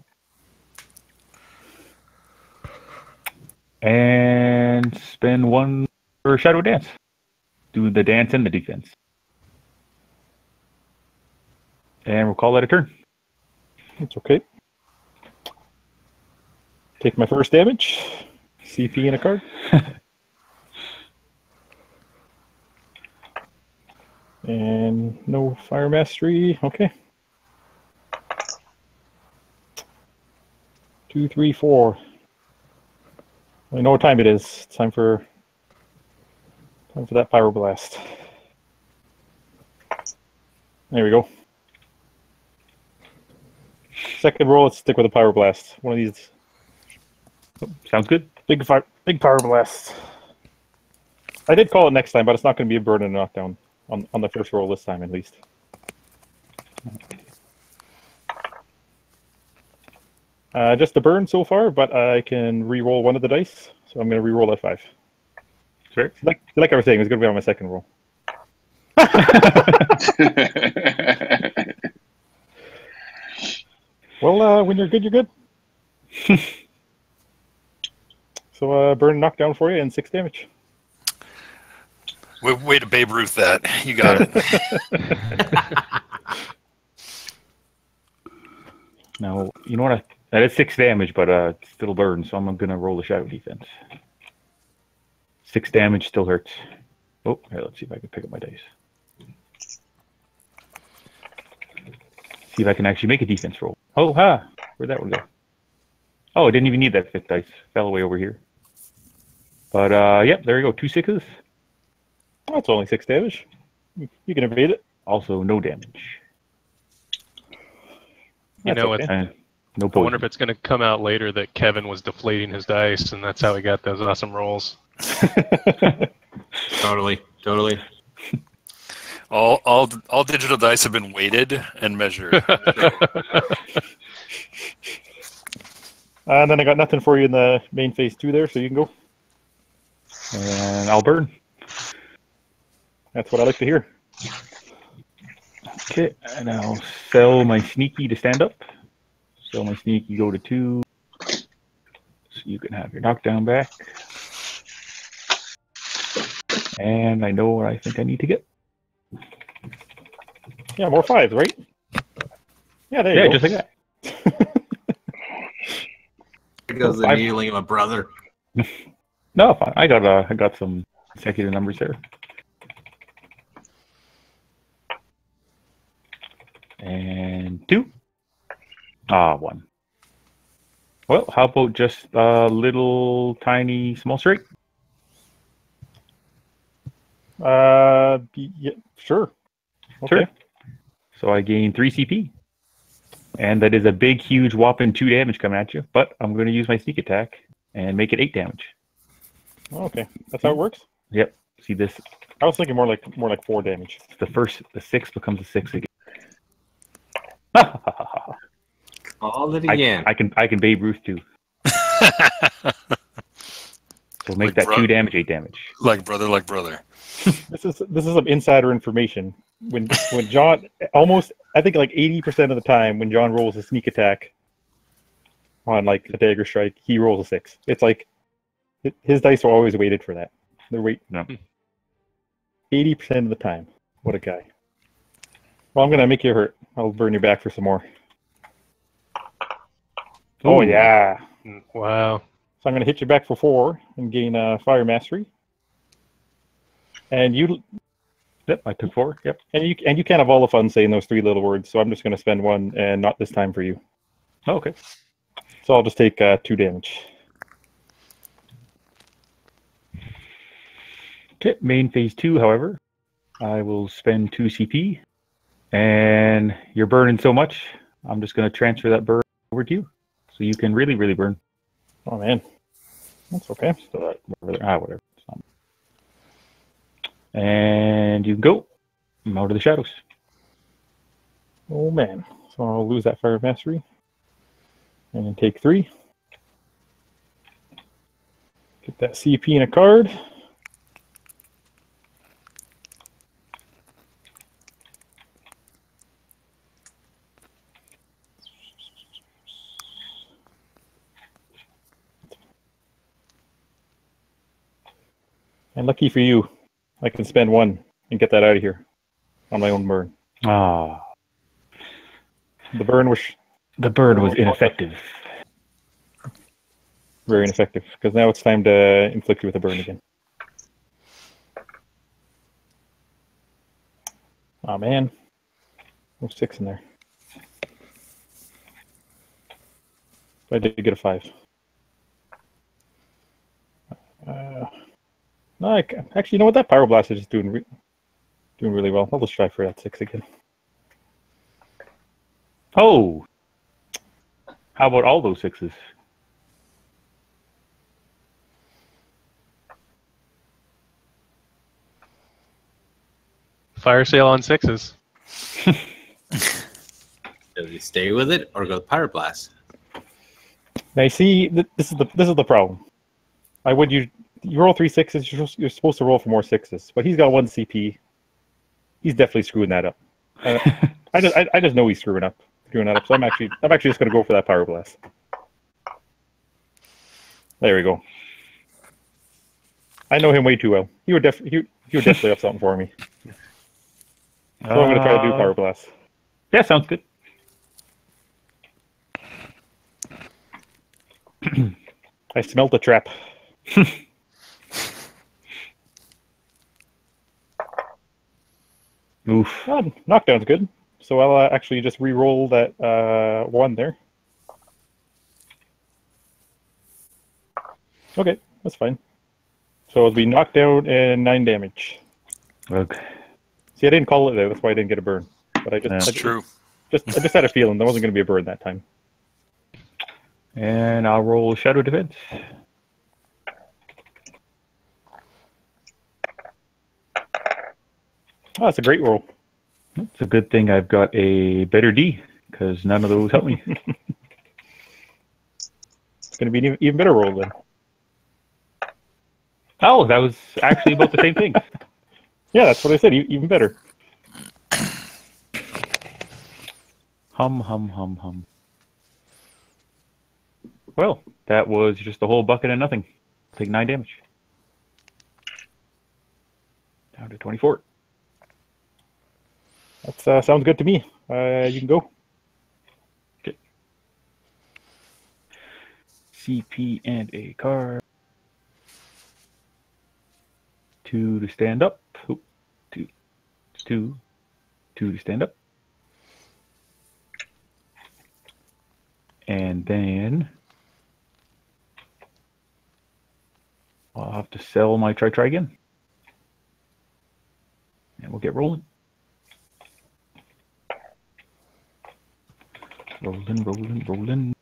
And spend 1 for Shadow Dance. Do the dance and the defense. And we'll call that a turn. It's okay. Take my first damage. CP in a card. And no Fire Mastery. Okay. 2, 3, 4. I know what time it is. It's time for that Pyroblast. There we go. Second roll, let's stick with a Pyroblast. One of these. Sounds good. Big Pyroblast. I did call it next time, but it's not going to be a burn and knockdown on the first roll this time, at least. Just a burn so far, but I can re-roll one of the dice, so I'm going to re-roll that 5. Sure. Like I was saying, it's going to be on my second roll. Well, when you're good, you're good. So burn knockdown for you and 6 damage. Way to Babe Ruth that. You got it. Now, you know what? That is 6 damage, but it still burns, so I'm going to roll the Shadow Defense. 6 damage still hurts. Oh, here, let's see if I can pick up my dice. See if I can actually make a defense roll. Oh, ha! Where'd that one go? Oh, I didn't even need that 5th dice. Fell away over here. But, yep, there you go. 2 6s. That's only 6 damage. You can evade it. Also, no damage. You know what? No I wonder if it's going to come out later that Kevin was deflating his dice, and that's how he got those awesome rolls. Totally. All digital dice have been weighted and measured. And then I got nothing for you in the main phase 2 there, so you can go. And I'll burn. That's what I like to hear. Okay, and I'll sell my sneaky to stand up. Sell my sneaky, go to 2. So you can have your knockdown back. And I know what I think I need to get. Yeah, more 5s, right? Yeah, there you go. Yeah, just like that. There goes the needling of a brother. No, fine. I got some consecutive numbers there. And 2. 1. Well, how about just a little tiny small straight? Yeah, sure. Okay. Sure. So I gain 3 CP. And that is a big, huge, whopping 2 damage coming at you. But I'm going to use my sneak attack and make it 8 damage. Okay, that's how it works. Yep. See this? I was thinking more like 4 damage. The 6 becomes a 6 again. Called it again. I can Babe Ruth too. So make Like that 2 damage, 8 damage. Like brother. This is some insider information. When John almost, I think like 80% of the time when John rolls a sneak attack on like the dagger strike, he rolls a 6. It's like his dice are always weighted for that. They're weight 80% of the time. What a guy. Well, I'm gonna make you hurt. I'll burn you back for some more. Oh yeah. Wow. So I'm gonna hit you back for 4 and gain fire mastery. And you. Yep, I took 4. Yep. And you can't have all the fun saying those 3 little words, so I'm just gonna spend 1 and not this time for you. Oh, okay. So I'll just take 2 damage. Okay, main phase 2, however, I will spend 2 CP, and you're burning so much, I'm just going to transfer that burn over to you, so you can really, really burn. Oh man, that's okay. So whatever. And you can go. I'm out of the shadows. Oh man, so I'll lose that fire mastery, and then take 3. Get that CP in a card. And lucky for you, I can spend 1 and get that out of here on my own burn. Ah. The burn was ineffective. Very ineffective, because now it's time to inflict you with a burn again. Oh man. There's 6 in there. I did get a 5. No, actually, you know what? That Power Blast is just doing really well. I'll just try for that 6 again. Oh! How about all those 6s? Fire sale on 6s. Does he stay with it or go Power Blast? Now you see, this is the problem. You roll 3 6s. You're supposed to roll for more 6s, but he's got 1 CP. He's definitely screwing that up. I just know he's screwing that up. So I'm actually just going to go for that Power Blast. There we go. I know him way too well. He would definitely have something for me. So I'm going to try to do Power Blast. Yeah, sounds good. I smelt a trap. Oof. Oh, knockdown's good. So I'll actually just re-roll that 1 there. Okay, that's fine. So it'll be knockdown and 9 damage. Okay. See, I didn't call it there. That's why I didn't get a burn. But I just had a feeling there wasn't going to be a burn that time. And I'll roll Shadow Defense. Oh, that's a great roll. It's a good thing I've got a better D, because none of those help me. It's going to be an even better roll then. Oh, that was actually about the same thing. Yeah, that's what I said. Even better. Hum. Well, that was just a whole bucket of nothing. Take 9 damage. Down to 24. That sounds good to me. You can go. Okay. CP and a card. 2 to stand up. 2 to stand up. And then sell my try again. And we'll get rolling. Rolling.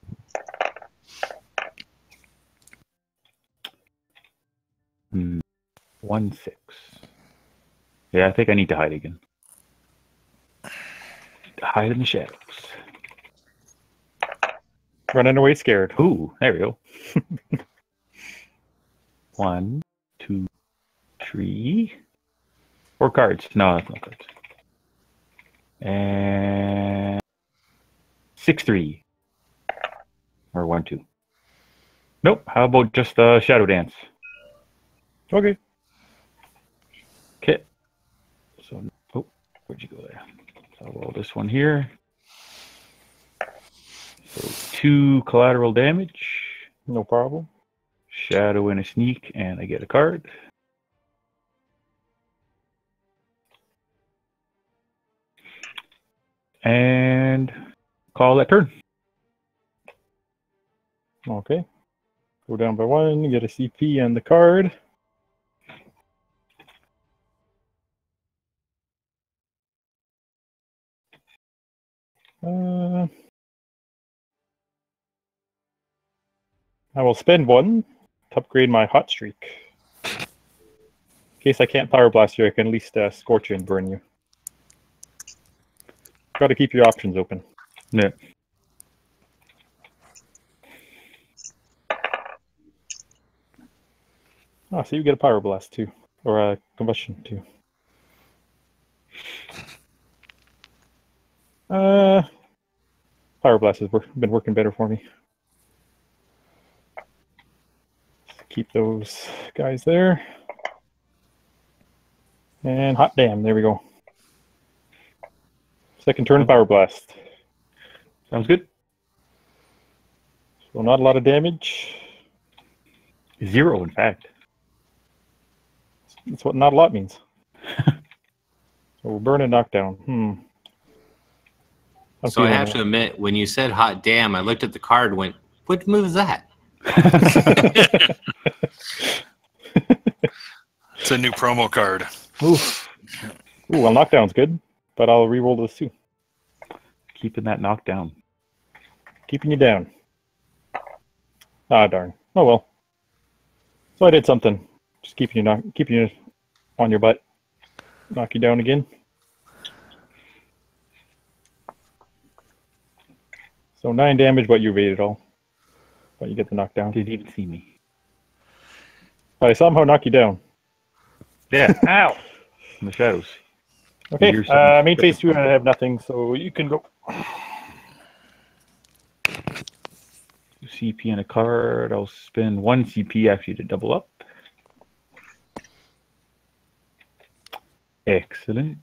1, 6. Yeah, I think I need to hide again. Hide in the shadows. Running away scared. Ooh, there we go. 1, 2, 3. 4 cards. No, that's not cards. And 6, 3. Or 1, 2. Nope. How about just Shadow Dance? Okay. Okay. So, oh, where'd you go there? So I'll roll this one here. So 2 collateral damage. No problem. Shadow and a sneak, and I get a card. And call that turn. Okay. Go down by 1, get a CP and the card. I will spend 1 to upgrade my hot streak. In case I can't Power Blast you, I can at least Scorch you and burn you. Got to keep your options open. Yeah. Oh, so you get a Power Blast too, or a Combustion too. Power Blast has been working better for me. Keep those guys there. And Hot Damn, there we go. Second turn Power Blast. Sounds good. So not a lot of damage. 0, in fact. That's what not a lot means. So we'll burn and knock down. So I have to admit, when you said hot damn, I looked at the card and went, what move is that? It's a new promo card. Oof. Ooh, well, knockdown's good, but I'll re-roll this too. Keeping that knockdown. Keeping you down. Ah, darn. Oh well. So I did something. Just keeping you on your butt. Knock you down again. So 9 damage, but you evaded all. But you get the knockdown. Didn't even see me. But I somehow knock you down. Yeah. Ow! In the shadows. Okay. Main phase 2, I have nothing, so you can go. CP and a card. I'll spend 1 CP actually to double up. Excellent.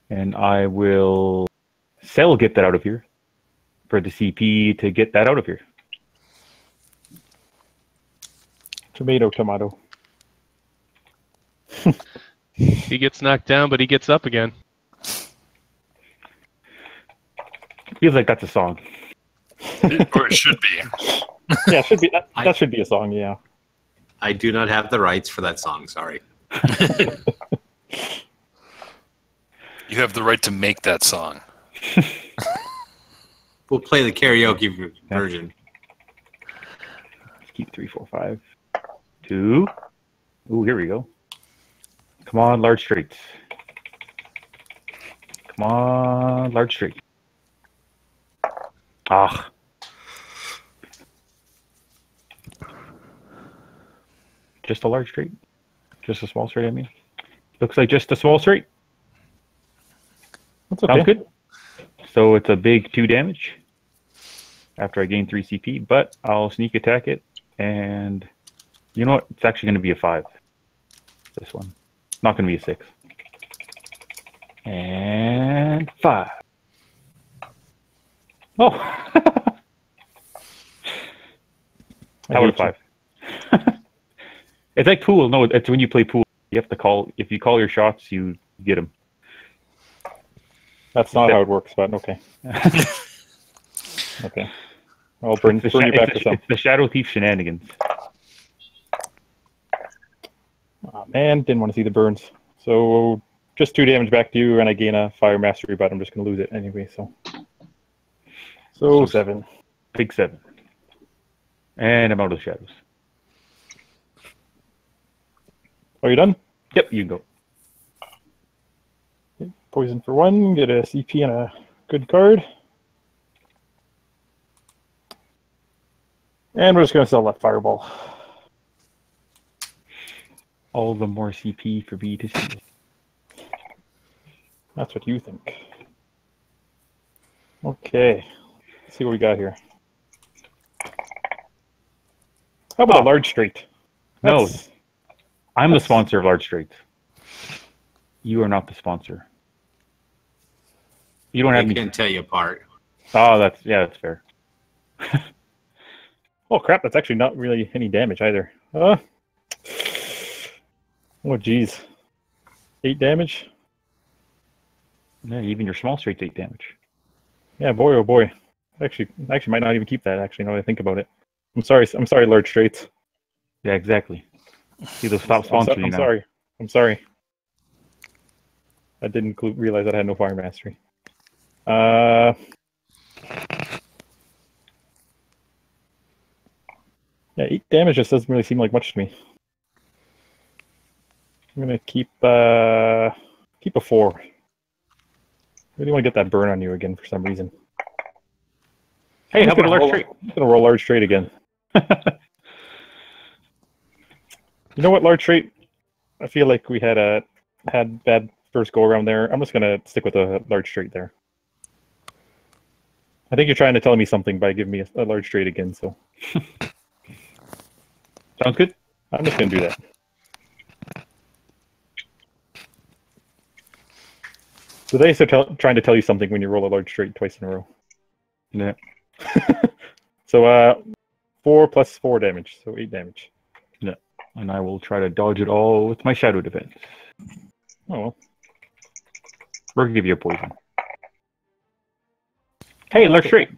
And I will get that out of here for the CP to get that out of here. Tomato. He gets knocked down, but he gets up again. Feels like that's a song. Or it should be. Yeah, it should be. That should be a song, yeah. I do not have the rights for that song, sorry. You have the right to make that song. We'll play the karaoke version. Let's keep 3, 4, 5. 2. Ooh, here we go. Come on, large straights. Come on, large straight. Ah. Just a large straight? Just a small straight, I mean? Looks like just a small straight. That's okay. Sounds good. So it's a big 2 damage after I gain 3 CP, but I'll sneak attack it, and you know what? It's actually going to be a 5. This one. It's not going to be a 6. And 5. Oh! How about a 5? It's like pool. No, it's when you play pool. You have to call. If you call your shots, you get them. That's not how it works, but okay. Okay. I'll burn you back to some. It's the Shadow Thief shenanigans. Oh, man, didn't want to see the burns. So just 2 damage back to you, and I gain a fire mastery, but I'm just going to lose it anyway. So 7. Big 7. And I'm out of the shadows. Are you done? Yep, you can go. Okay, poison for 1, get a CP and a good card. And we're just going to sell that fireball. All the more CP for me to see. That's what you think. Okay. Let's see what we got here. How about a large straight? No. I'm the sponsor of large straights. You are not the sponsor. You don't have I me. can't tell you apart. Oh, that's fair. Oh crap! That's actually not really any damage either. Oh geez, 8 damage. Yeah, even your small straight's 8 damage. Yeah, boy, oh boy. Actually, might not even keep that. Actually, now that I think about it. I'm sorry, large straights. Yeah, exactly. See, they'll stop sponsoring you now. I'm sorry. I didn't realize that I had no fire mastery. Yeah, 8 damage just doesn't really seem like much to me. I'm gonna keep a 4. Really want to get that burn on you again for some reason. Hey, how about a large straight? I'm gonna roll large straight again. You know what, large straight? I feel like we had bad first go around there. I'm just gonna stick with a large straight there. I think you're trying to tell me something by giving me a large straight again. So sounds good. I'm just gonna do that. So they trying to tell you something when you roll a large straight twice in a row. Yeah. So 4 plus 4 damage, so 8 damage. Yeah. And I will try to dodge it all with my shadow defense. Oh well. We're gonna give you a poison. Hey, large straight.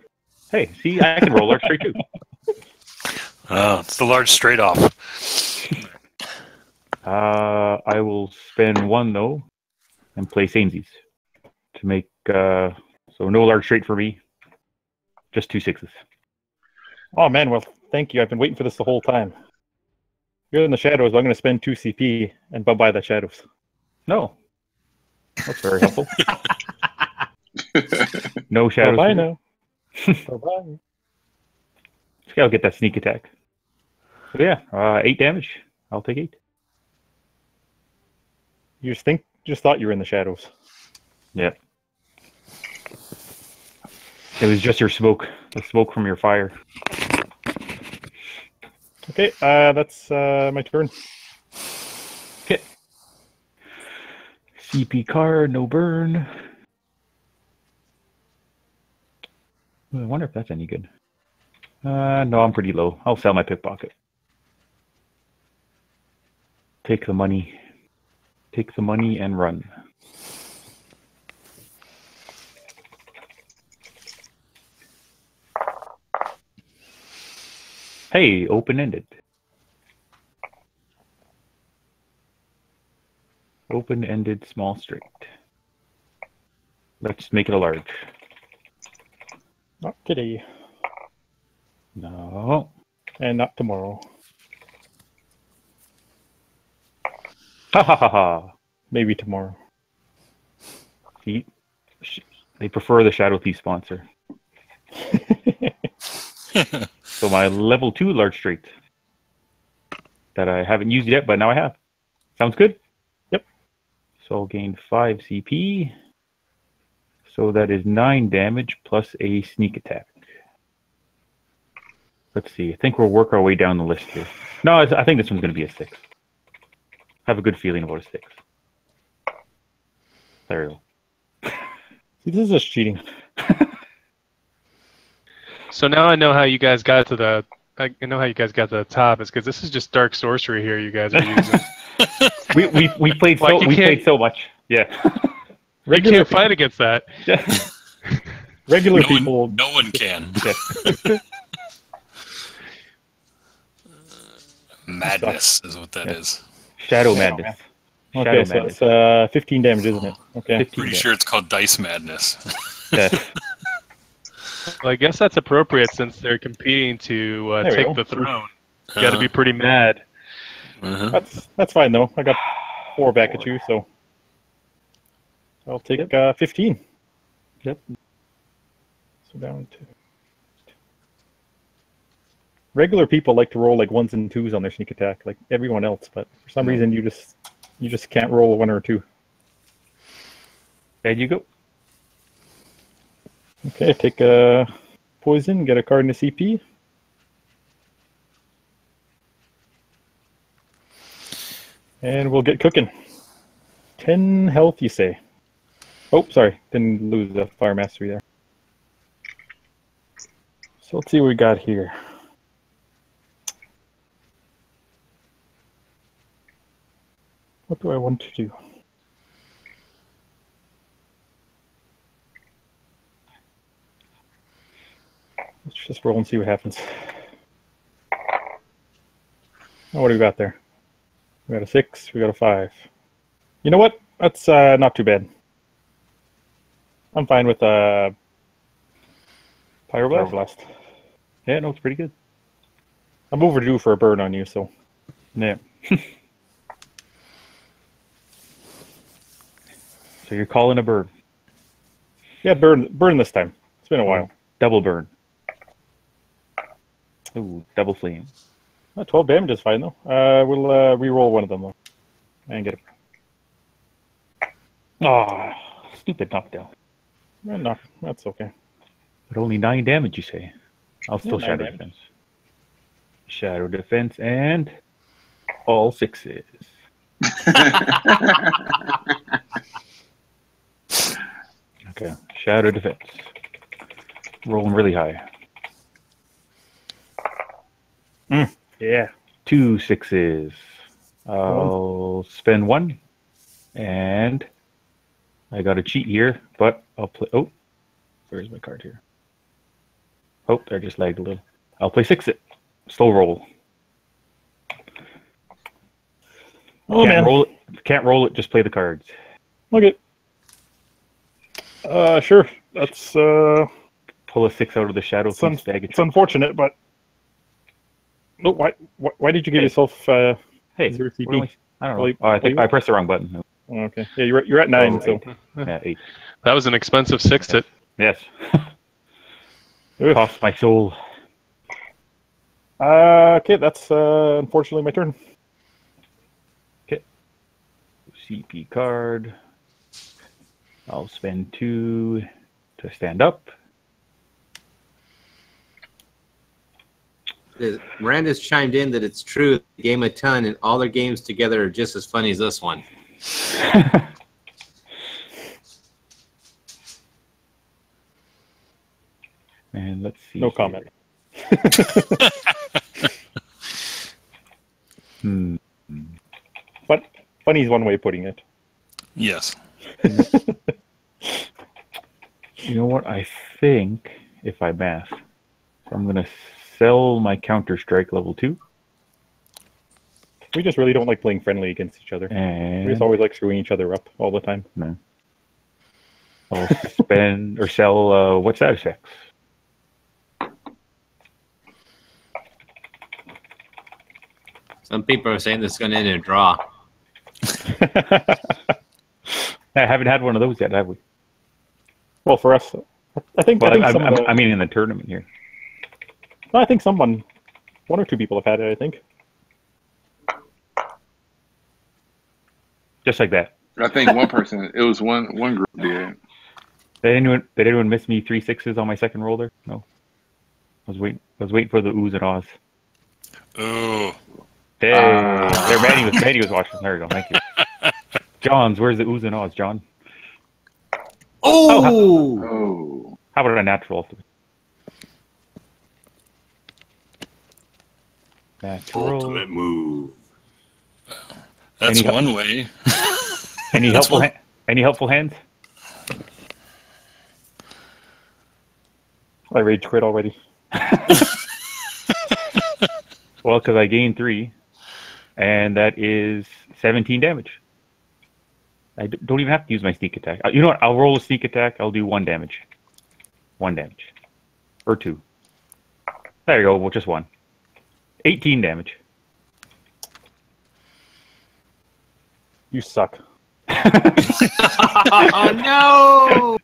Hey, see, I can roll large straight too. Oh, it's the large straight off. I will spend 1 though, and play samesies to make so no large straight for me. Just 2 6s. Oh man, well thank you. I've been waiting for this the whole time. You're in the shadows. I'm going to spend 2 CP and bye-bye the shadows. No. That's very helpful. No shadows. Bye-bye now. Bye-bye. I'll get that sneak attack. So yeah, 8 damage. I'll take 8. You just thought you were in the shadows. Yeah. It was just your smoke. The smoke from your fire. Okay, that's my turn. Okay. CP card, no burn. I wonder if that's any good. No, I'm pretty low. I'll sell my pickpocket. Take the money. Take the money and run. Hey, open-ended. Open-ended small straight. Let's make it a large. Not today. No. And not tomorrow. Ha ha ha ha. Maybe tomorrow. See? They prefer the Shadow Thief sponsor. So my level 2 large straight that I haven't used yet, but now I have. Sounds good? Yep. So I'll gain 5 CP. So that is 9 damage plus a sneak attack. Let's see. I think we'll work our way down the list here. No, I think this one's going to be a 6. I have a good feeling about a 6. There we go. See, this is just cheating. So now I know how you guys got to the. I know how you guys got to the top. Is because this is just dark sorcery here. You guys are using. we played so we played so much. Yeah. You can't fight against that. Yeah. Regular no people. One, no one can. Madness is what that is. Shadow Madness. Okay, so it's 15 damage, isn't it? Okay. Pretty sure it's called Dice Madness. Yeah. Well, I guess that's appropriate since they're competing to take the throne. You got to be pretty mad. That's fine though. I got 4 back at you, so I'll take 15. Yep. So down to regular people like to roll like 1s and 2s on their sneak attack, like everyone else, but for some reason you just can't roll a 1 or 2. There you go. Okay, take a poison, get a card in the CP. And we'll get cooking. 10 health, you say? Oh, sorry, didn't lose the fire mastery there. So let's see what we got here. What do I want to do? Let's just roll and see what happens. Oh, what do we got there? We got a 6, we got a 5. You know what? That's not too bad. I'm fine with Pyroblast. Yeah, no, it's pretty good. I'm overdue for a burn on you, so. Yeah. So you're calling a burn? Yeah, burn this time. It's been a while. Double burn. Ooh, double flame. 12 damage is fine though. We'll re-roll one of them though, and get it. Ah, stupid knockdown. Well, no, that's okay. But only 9 damage, you say? I'll still shadow defense. Shadow defense and all 6s. Okay, shadow defense. Rolling really high. Yeah. 2 6s. I'll spend 1. And I got a cheat here, but I'll play. Oh, where's my card here? Oh, I just lagged a little. I'll play 6 it. Slow roll. Oh, Can't man. roll it. Can't roll it, just play the cards. Okay. Sure. That's Pull a 6 out of the shadow. It's unfortunate, but no. Why did you give yourself hey, 0 CP? I don't know. I think I pressed the wrong button. Oh, okay. Yeah, you're at 9. So yeah, 8. That was an expensive 6-it. Yes. Cost my soul. Okay, that's unfortunately my turn. Okay. CP card. I'll spend 2 to stand up. Miranda's chimed in that it's true. They game a ton, and all their games together are just as funny as this one. And let's see. No comment. But funny is one way of putting it. Yes. You know what? I think if I math, I'm going to sell my Counter-Strike level 2. We just really don't like playing friendly against each other. And We just always like screwing each other up all the time. no. I'll spend or sell what's that effects? Some people are saying this is going to end in a draw. I haven't had one of those yet, have we? Well, for us, I think. Well, I mean, in the tournament here. I think one or two people have had it. I think. Just like that. I think one person. It was one group did. Did anyone miss me 3 6s on my second roll there? No. I was waiting for the oohs and ahs. Ooh. Hey, there, Manny was watching. There we go. Thank you. John's, where's the oohs and ahs, John? Oh! How about a natural? Natural. Ultimate move. That's one way. Any helpful hands? I rage quit already. Well, because I gained 3, and that is 17 damage. I don't even have to use my sneak attack. You know what? I'll roll a sneak attack. I'll do 1 damage. 1 damage. Or 2. There you go. Well, just 1. 18 damage. You suck. Oh, no!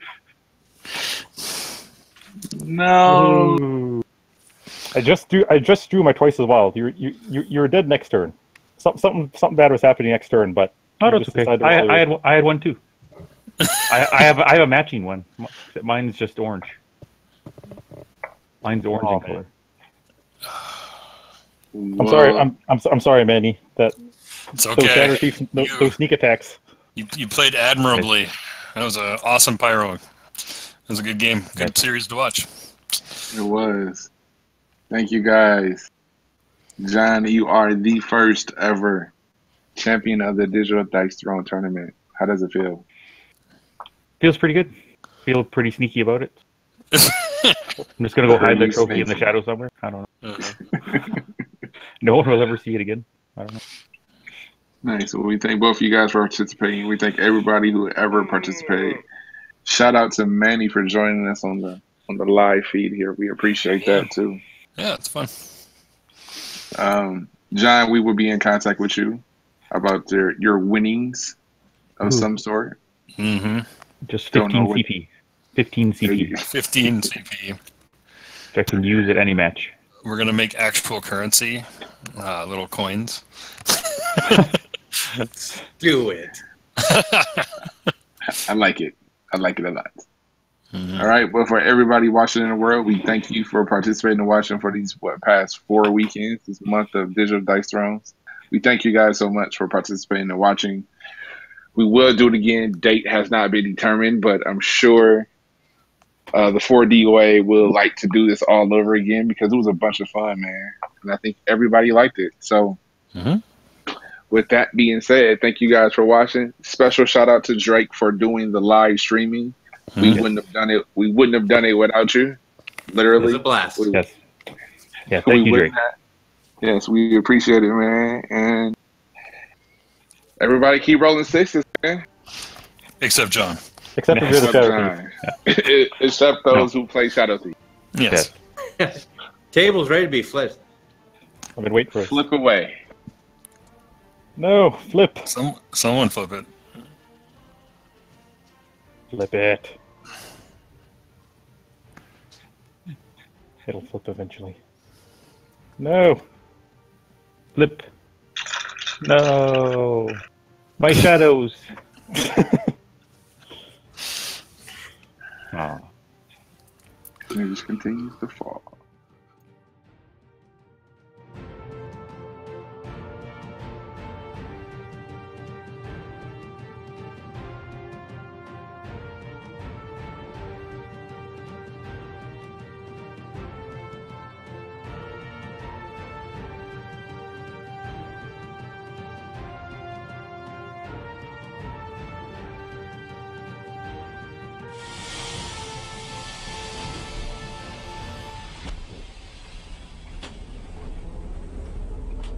No. Ooh. I just drew my twice as wild. You're dead next turn. Something bad was happening next turn, but oh, that's okay. I had one too. I have a matching one. Mine's just orange. Mine's orange in color. I'm sorry. I'm sorry, Manny. That it's okay. Those sneak attacks. You played admirably. That was an awesome pyro. It was a good game. Good series to watch. It was. Thank you, guys. John, you are the first ever champion of the Digital Dice Throne tournament. How does it feel? Feels pretty good. Feel pretty sneaky about it. I'm just going to go hide the trophy in the shadow somewhere. I don't know. No one will ever see it again. I don't know. Nice. Well, we thank both of you guys for participating. We thank everybody who ever participated. Shout out to Manny for joining us on the live feed here. We appreciate that too. Yeah, it's fun. John, we will be in contact with you about your winnings of some sort. Mm-hmm. Just 15 CP. 15 CP. 15 CP. Which I can use at any match. We're going to make actual currency, little coins. Do it. I like it. I like it a lot. Mm-hmm. All right. Well, for everybody watching in the world, we thank you for participating and watching for these past 4 weekends, this month of Digital Dice Thrones. We thank you guys so much for participating and watching. We will do it again. Date has not been determined, but I'm sure the 4 DOA will like to do this all over again because it was a bunch of fun, man. And I think everybody liked it. So with that being said, thank you guys for watching. Special shout out to Drake for doing the live streaming. We wouldn't have done it. We wouldn't have done it without you. Literally. It was a blast. Yes. Yeah, thank you, Drake. Yes, we appreciate it, man. And everybody keep rolling 6s, man. Except John. Except those who play Shadow Thief. Yes. Table's ready to be flipped. I've been waiting for it. Flip away. No, flip. Someone flip it. Flip it. It'll flip eventually. No. Flip. No. My shadows. Oh. It just continues to fall.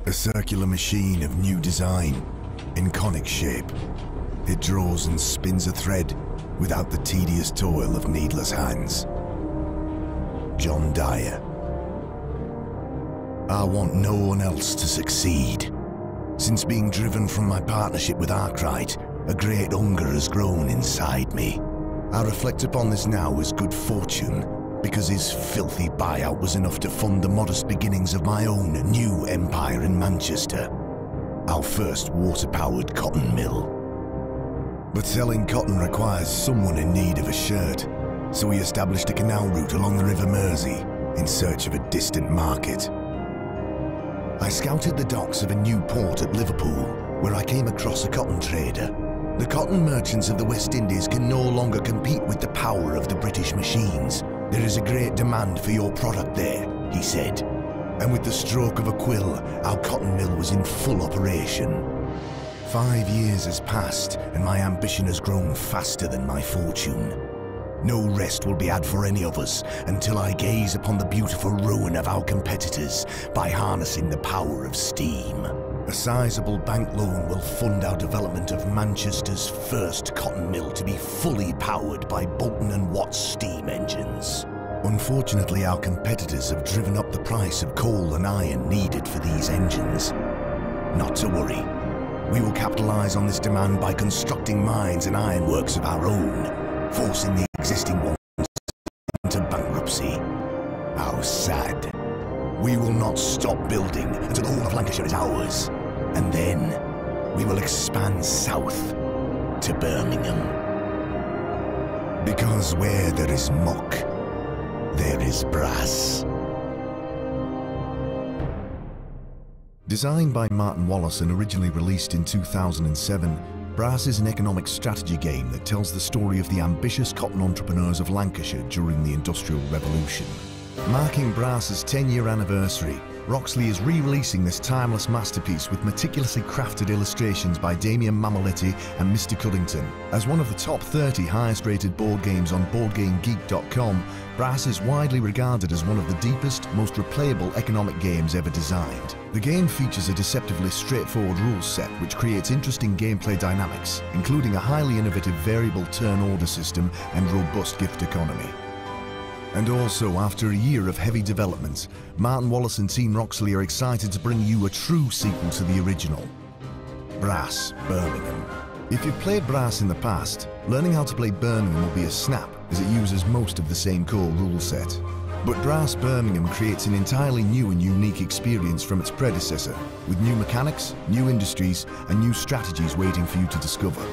A circular machine of new design, in conic shape. It draws and spins a thread without the tedious toil of needless hands. John Dyer. I want no one else to succeed. Since being driven from my partnership with Arkwright, a great hunger has grown inside me. I reflect upon this now as good fortune, because his filthy buyout was enough to fund the modest beginnings of my own new empire in Manchester. Our first water-powered cotton mill. But selling cotton requires someone in need of a shirt, so we established a canal route along the River Mersey in search of a distant market. I scouted the docks of a new port at Liverpool, where I came across a cotton trader. The cotton merchants of the West Indies can no longer compete with the power of the British machines. There is a great demand for your product there, he said. And with the stroke of a quill, our cotton mill was in full operation. 5 years has passed, and my ambition has grown faster than my fortune. No rest will be had for any of us until I gaze upon the beautiful ruin of our competitors by harnessing the power of steam. A sizable bank loan will fund our development of Manchester's first cotton mill to be fully powered by Bolton and Watt's steam engines. Unfortunately, our competitors have driven up the price of coal and iron needed for these engines. Not to worry. We will capitalize on this demand by constructing mines and ironworks of our own, forcing the existing ones into bankruptcy. How sad. We will not stop building until the whole of Lancashire is ours. And then we will expand south to Birmingham. Because where there is muck, there is brass. Designed by Martin Wallace and originally released in 2007, Brass is an economic strategy game that tells the story of the ambitious cotton entrepreneurs of Lancashire during the Industrial Revolution. Marking Brass's 10-year anniversary, Roxley is re-releasing this timeless masterpiece with meticulously crafted illustrations by Damien Mamoletti and Mr. Cuddington. As one of the top 30 highest-rated board games on BoardGameGeek.com, Brass is widely regarded as one of the deepest, most replayable economic games ever designed. The game features a deceptively straightforward rules set which creates interesting gameplay dynamics, including a highly innovative variable turn order system and robust gift economy. And also, after a year of heavy development, Martin Wallace and Team Roxley are excited to bring you a true sequel to the original, Brass Birmingham. If you've played Brass in the past, learning how to play Birmingham will be a snap, as it uses most of the same core rule set. But Brass Birmingham creates an entirely new and unique experience from its predecessor, with new mechanics, new industries, and new strategies waiting for you to discover.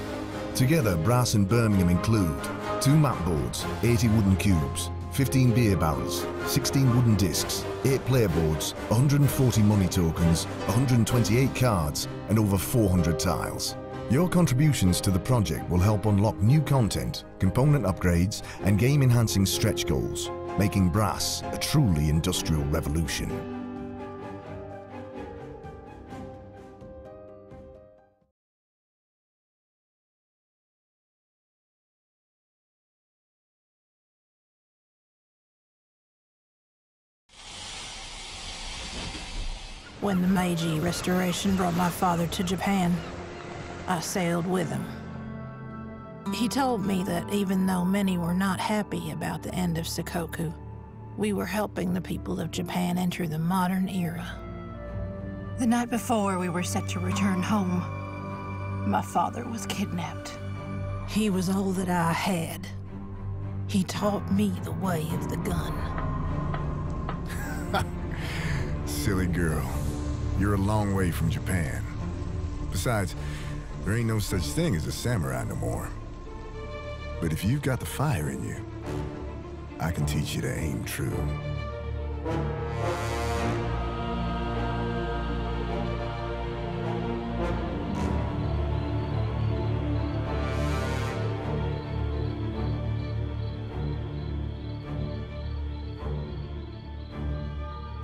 Together, Brass and Birmingham include 2 map boards, 80 wooden cubes, 15 beer barrels, 16 wooden discs, 8 player boards, 140 money tokens, 128 cards, and over 400 tiles. Your contributions to the project will help unlock new content, component upgrades, and game-enhancing stretch goals, making Brass a truly industrial revolution. When the Meiji Restoration brought my father to Japan, I sailed with him. He told me that even though many were not happy about the end of Shikoku, we were helping the people of Japan enter the modern era. The night before we were set to return home, my father was kidnapped. He was all that I had. He taught me the way of the gun. Silly girl. You're a long way from Japan. Besides, there ain't no such thing as a samurai no more. But if you've got the fire in you, I can teach you to aim true.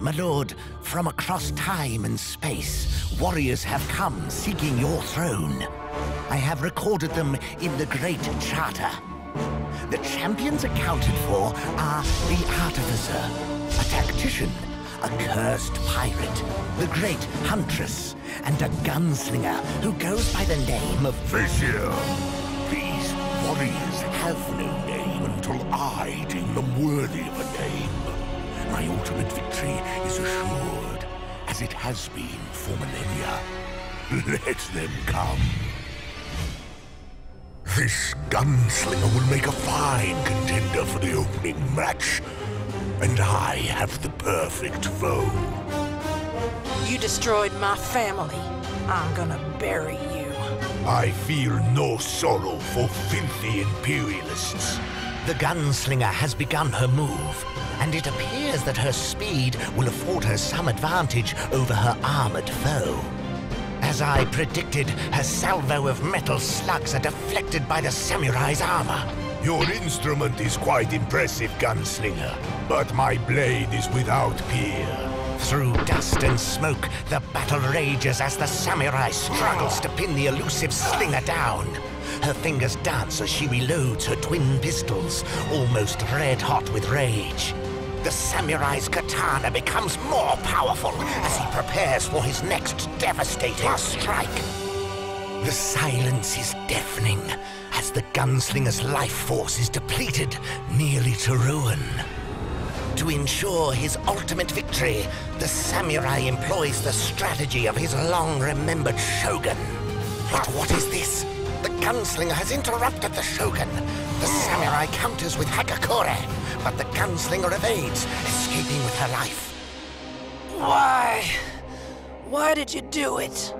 My lord, from across time and space, warriors have come seeking your throne. I have recorded them in the Great Charter. The champions accounted for are the Artificer, a tactician, a cursed pirate, the Great Huntress, and a gunslinger who goes by the name of Vizier. These warriors have no name until I deem them worthy of a name. My ultimate victory is assured, as it has been for millennia. Let them come. This gunslinger will make a fine contender for the opening match, and I have the perfect foe. You destroyed my family. I'm gonna bury you. I feel no sorrow for filthy imperialists. The gunslinger has begun her move, and it appears that her speed will afford her some advantage over her armored foe. As I predicted, her salvo of metal slugs are deflected by the samurai's armor. Your instrument is quite impressive, gunslinger, but my blade is without peer. Through dust and smoke, the battle rages as the samurai struggles to pin the elusive slinger down. Her fingers dance as she reloads her twin pistols, almost red-hot with rage. The samurai's katana becomes more powerful as he prepares for his next devastating strike. The silence is deafening as the gunslinger's life force is depleted nearly to ruin. To ensure his ultimate victory, the samurai employs the strategy of his long-remembered shogun. But what is this? The gunslinger has interrupted the shogun. The samurai counters with Hagakure, but the gunslinger evades, escaping with her life. Why? Why did you do it?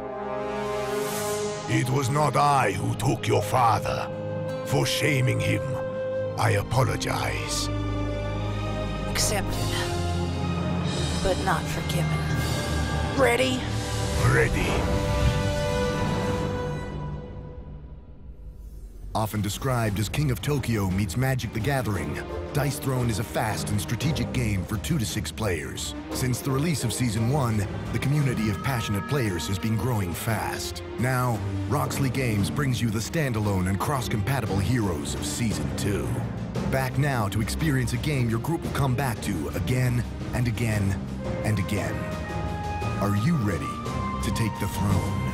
It was not I who took your father. For shaming him, I apologize. Accepted, but not forgiven. Ready? Ready. Often described as King of Tokyo meets Magic the Gathering, Dice Throne is a fast and strategic game for 2 to 6 players. Since the release of Season 1, the community of passionate players has been growing fast. Now, Roxley Games brings you the standalone and cross-compatible heroes of Season 2. Back now to experience a game your group will come back to again and again and again. Are you ready to take the throne?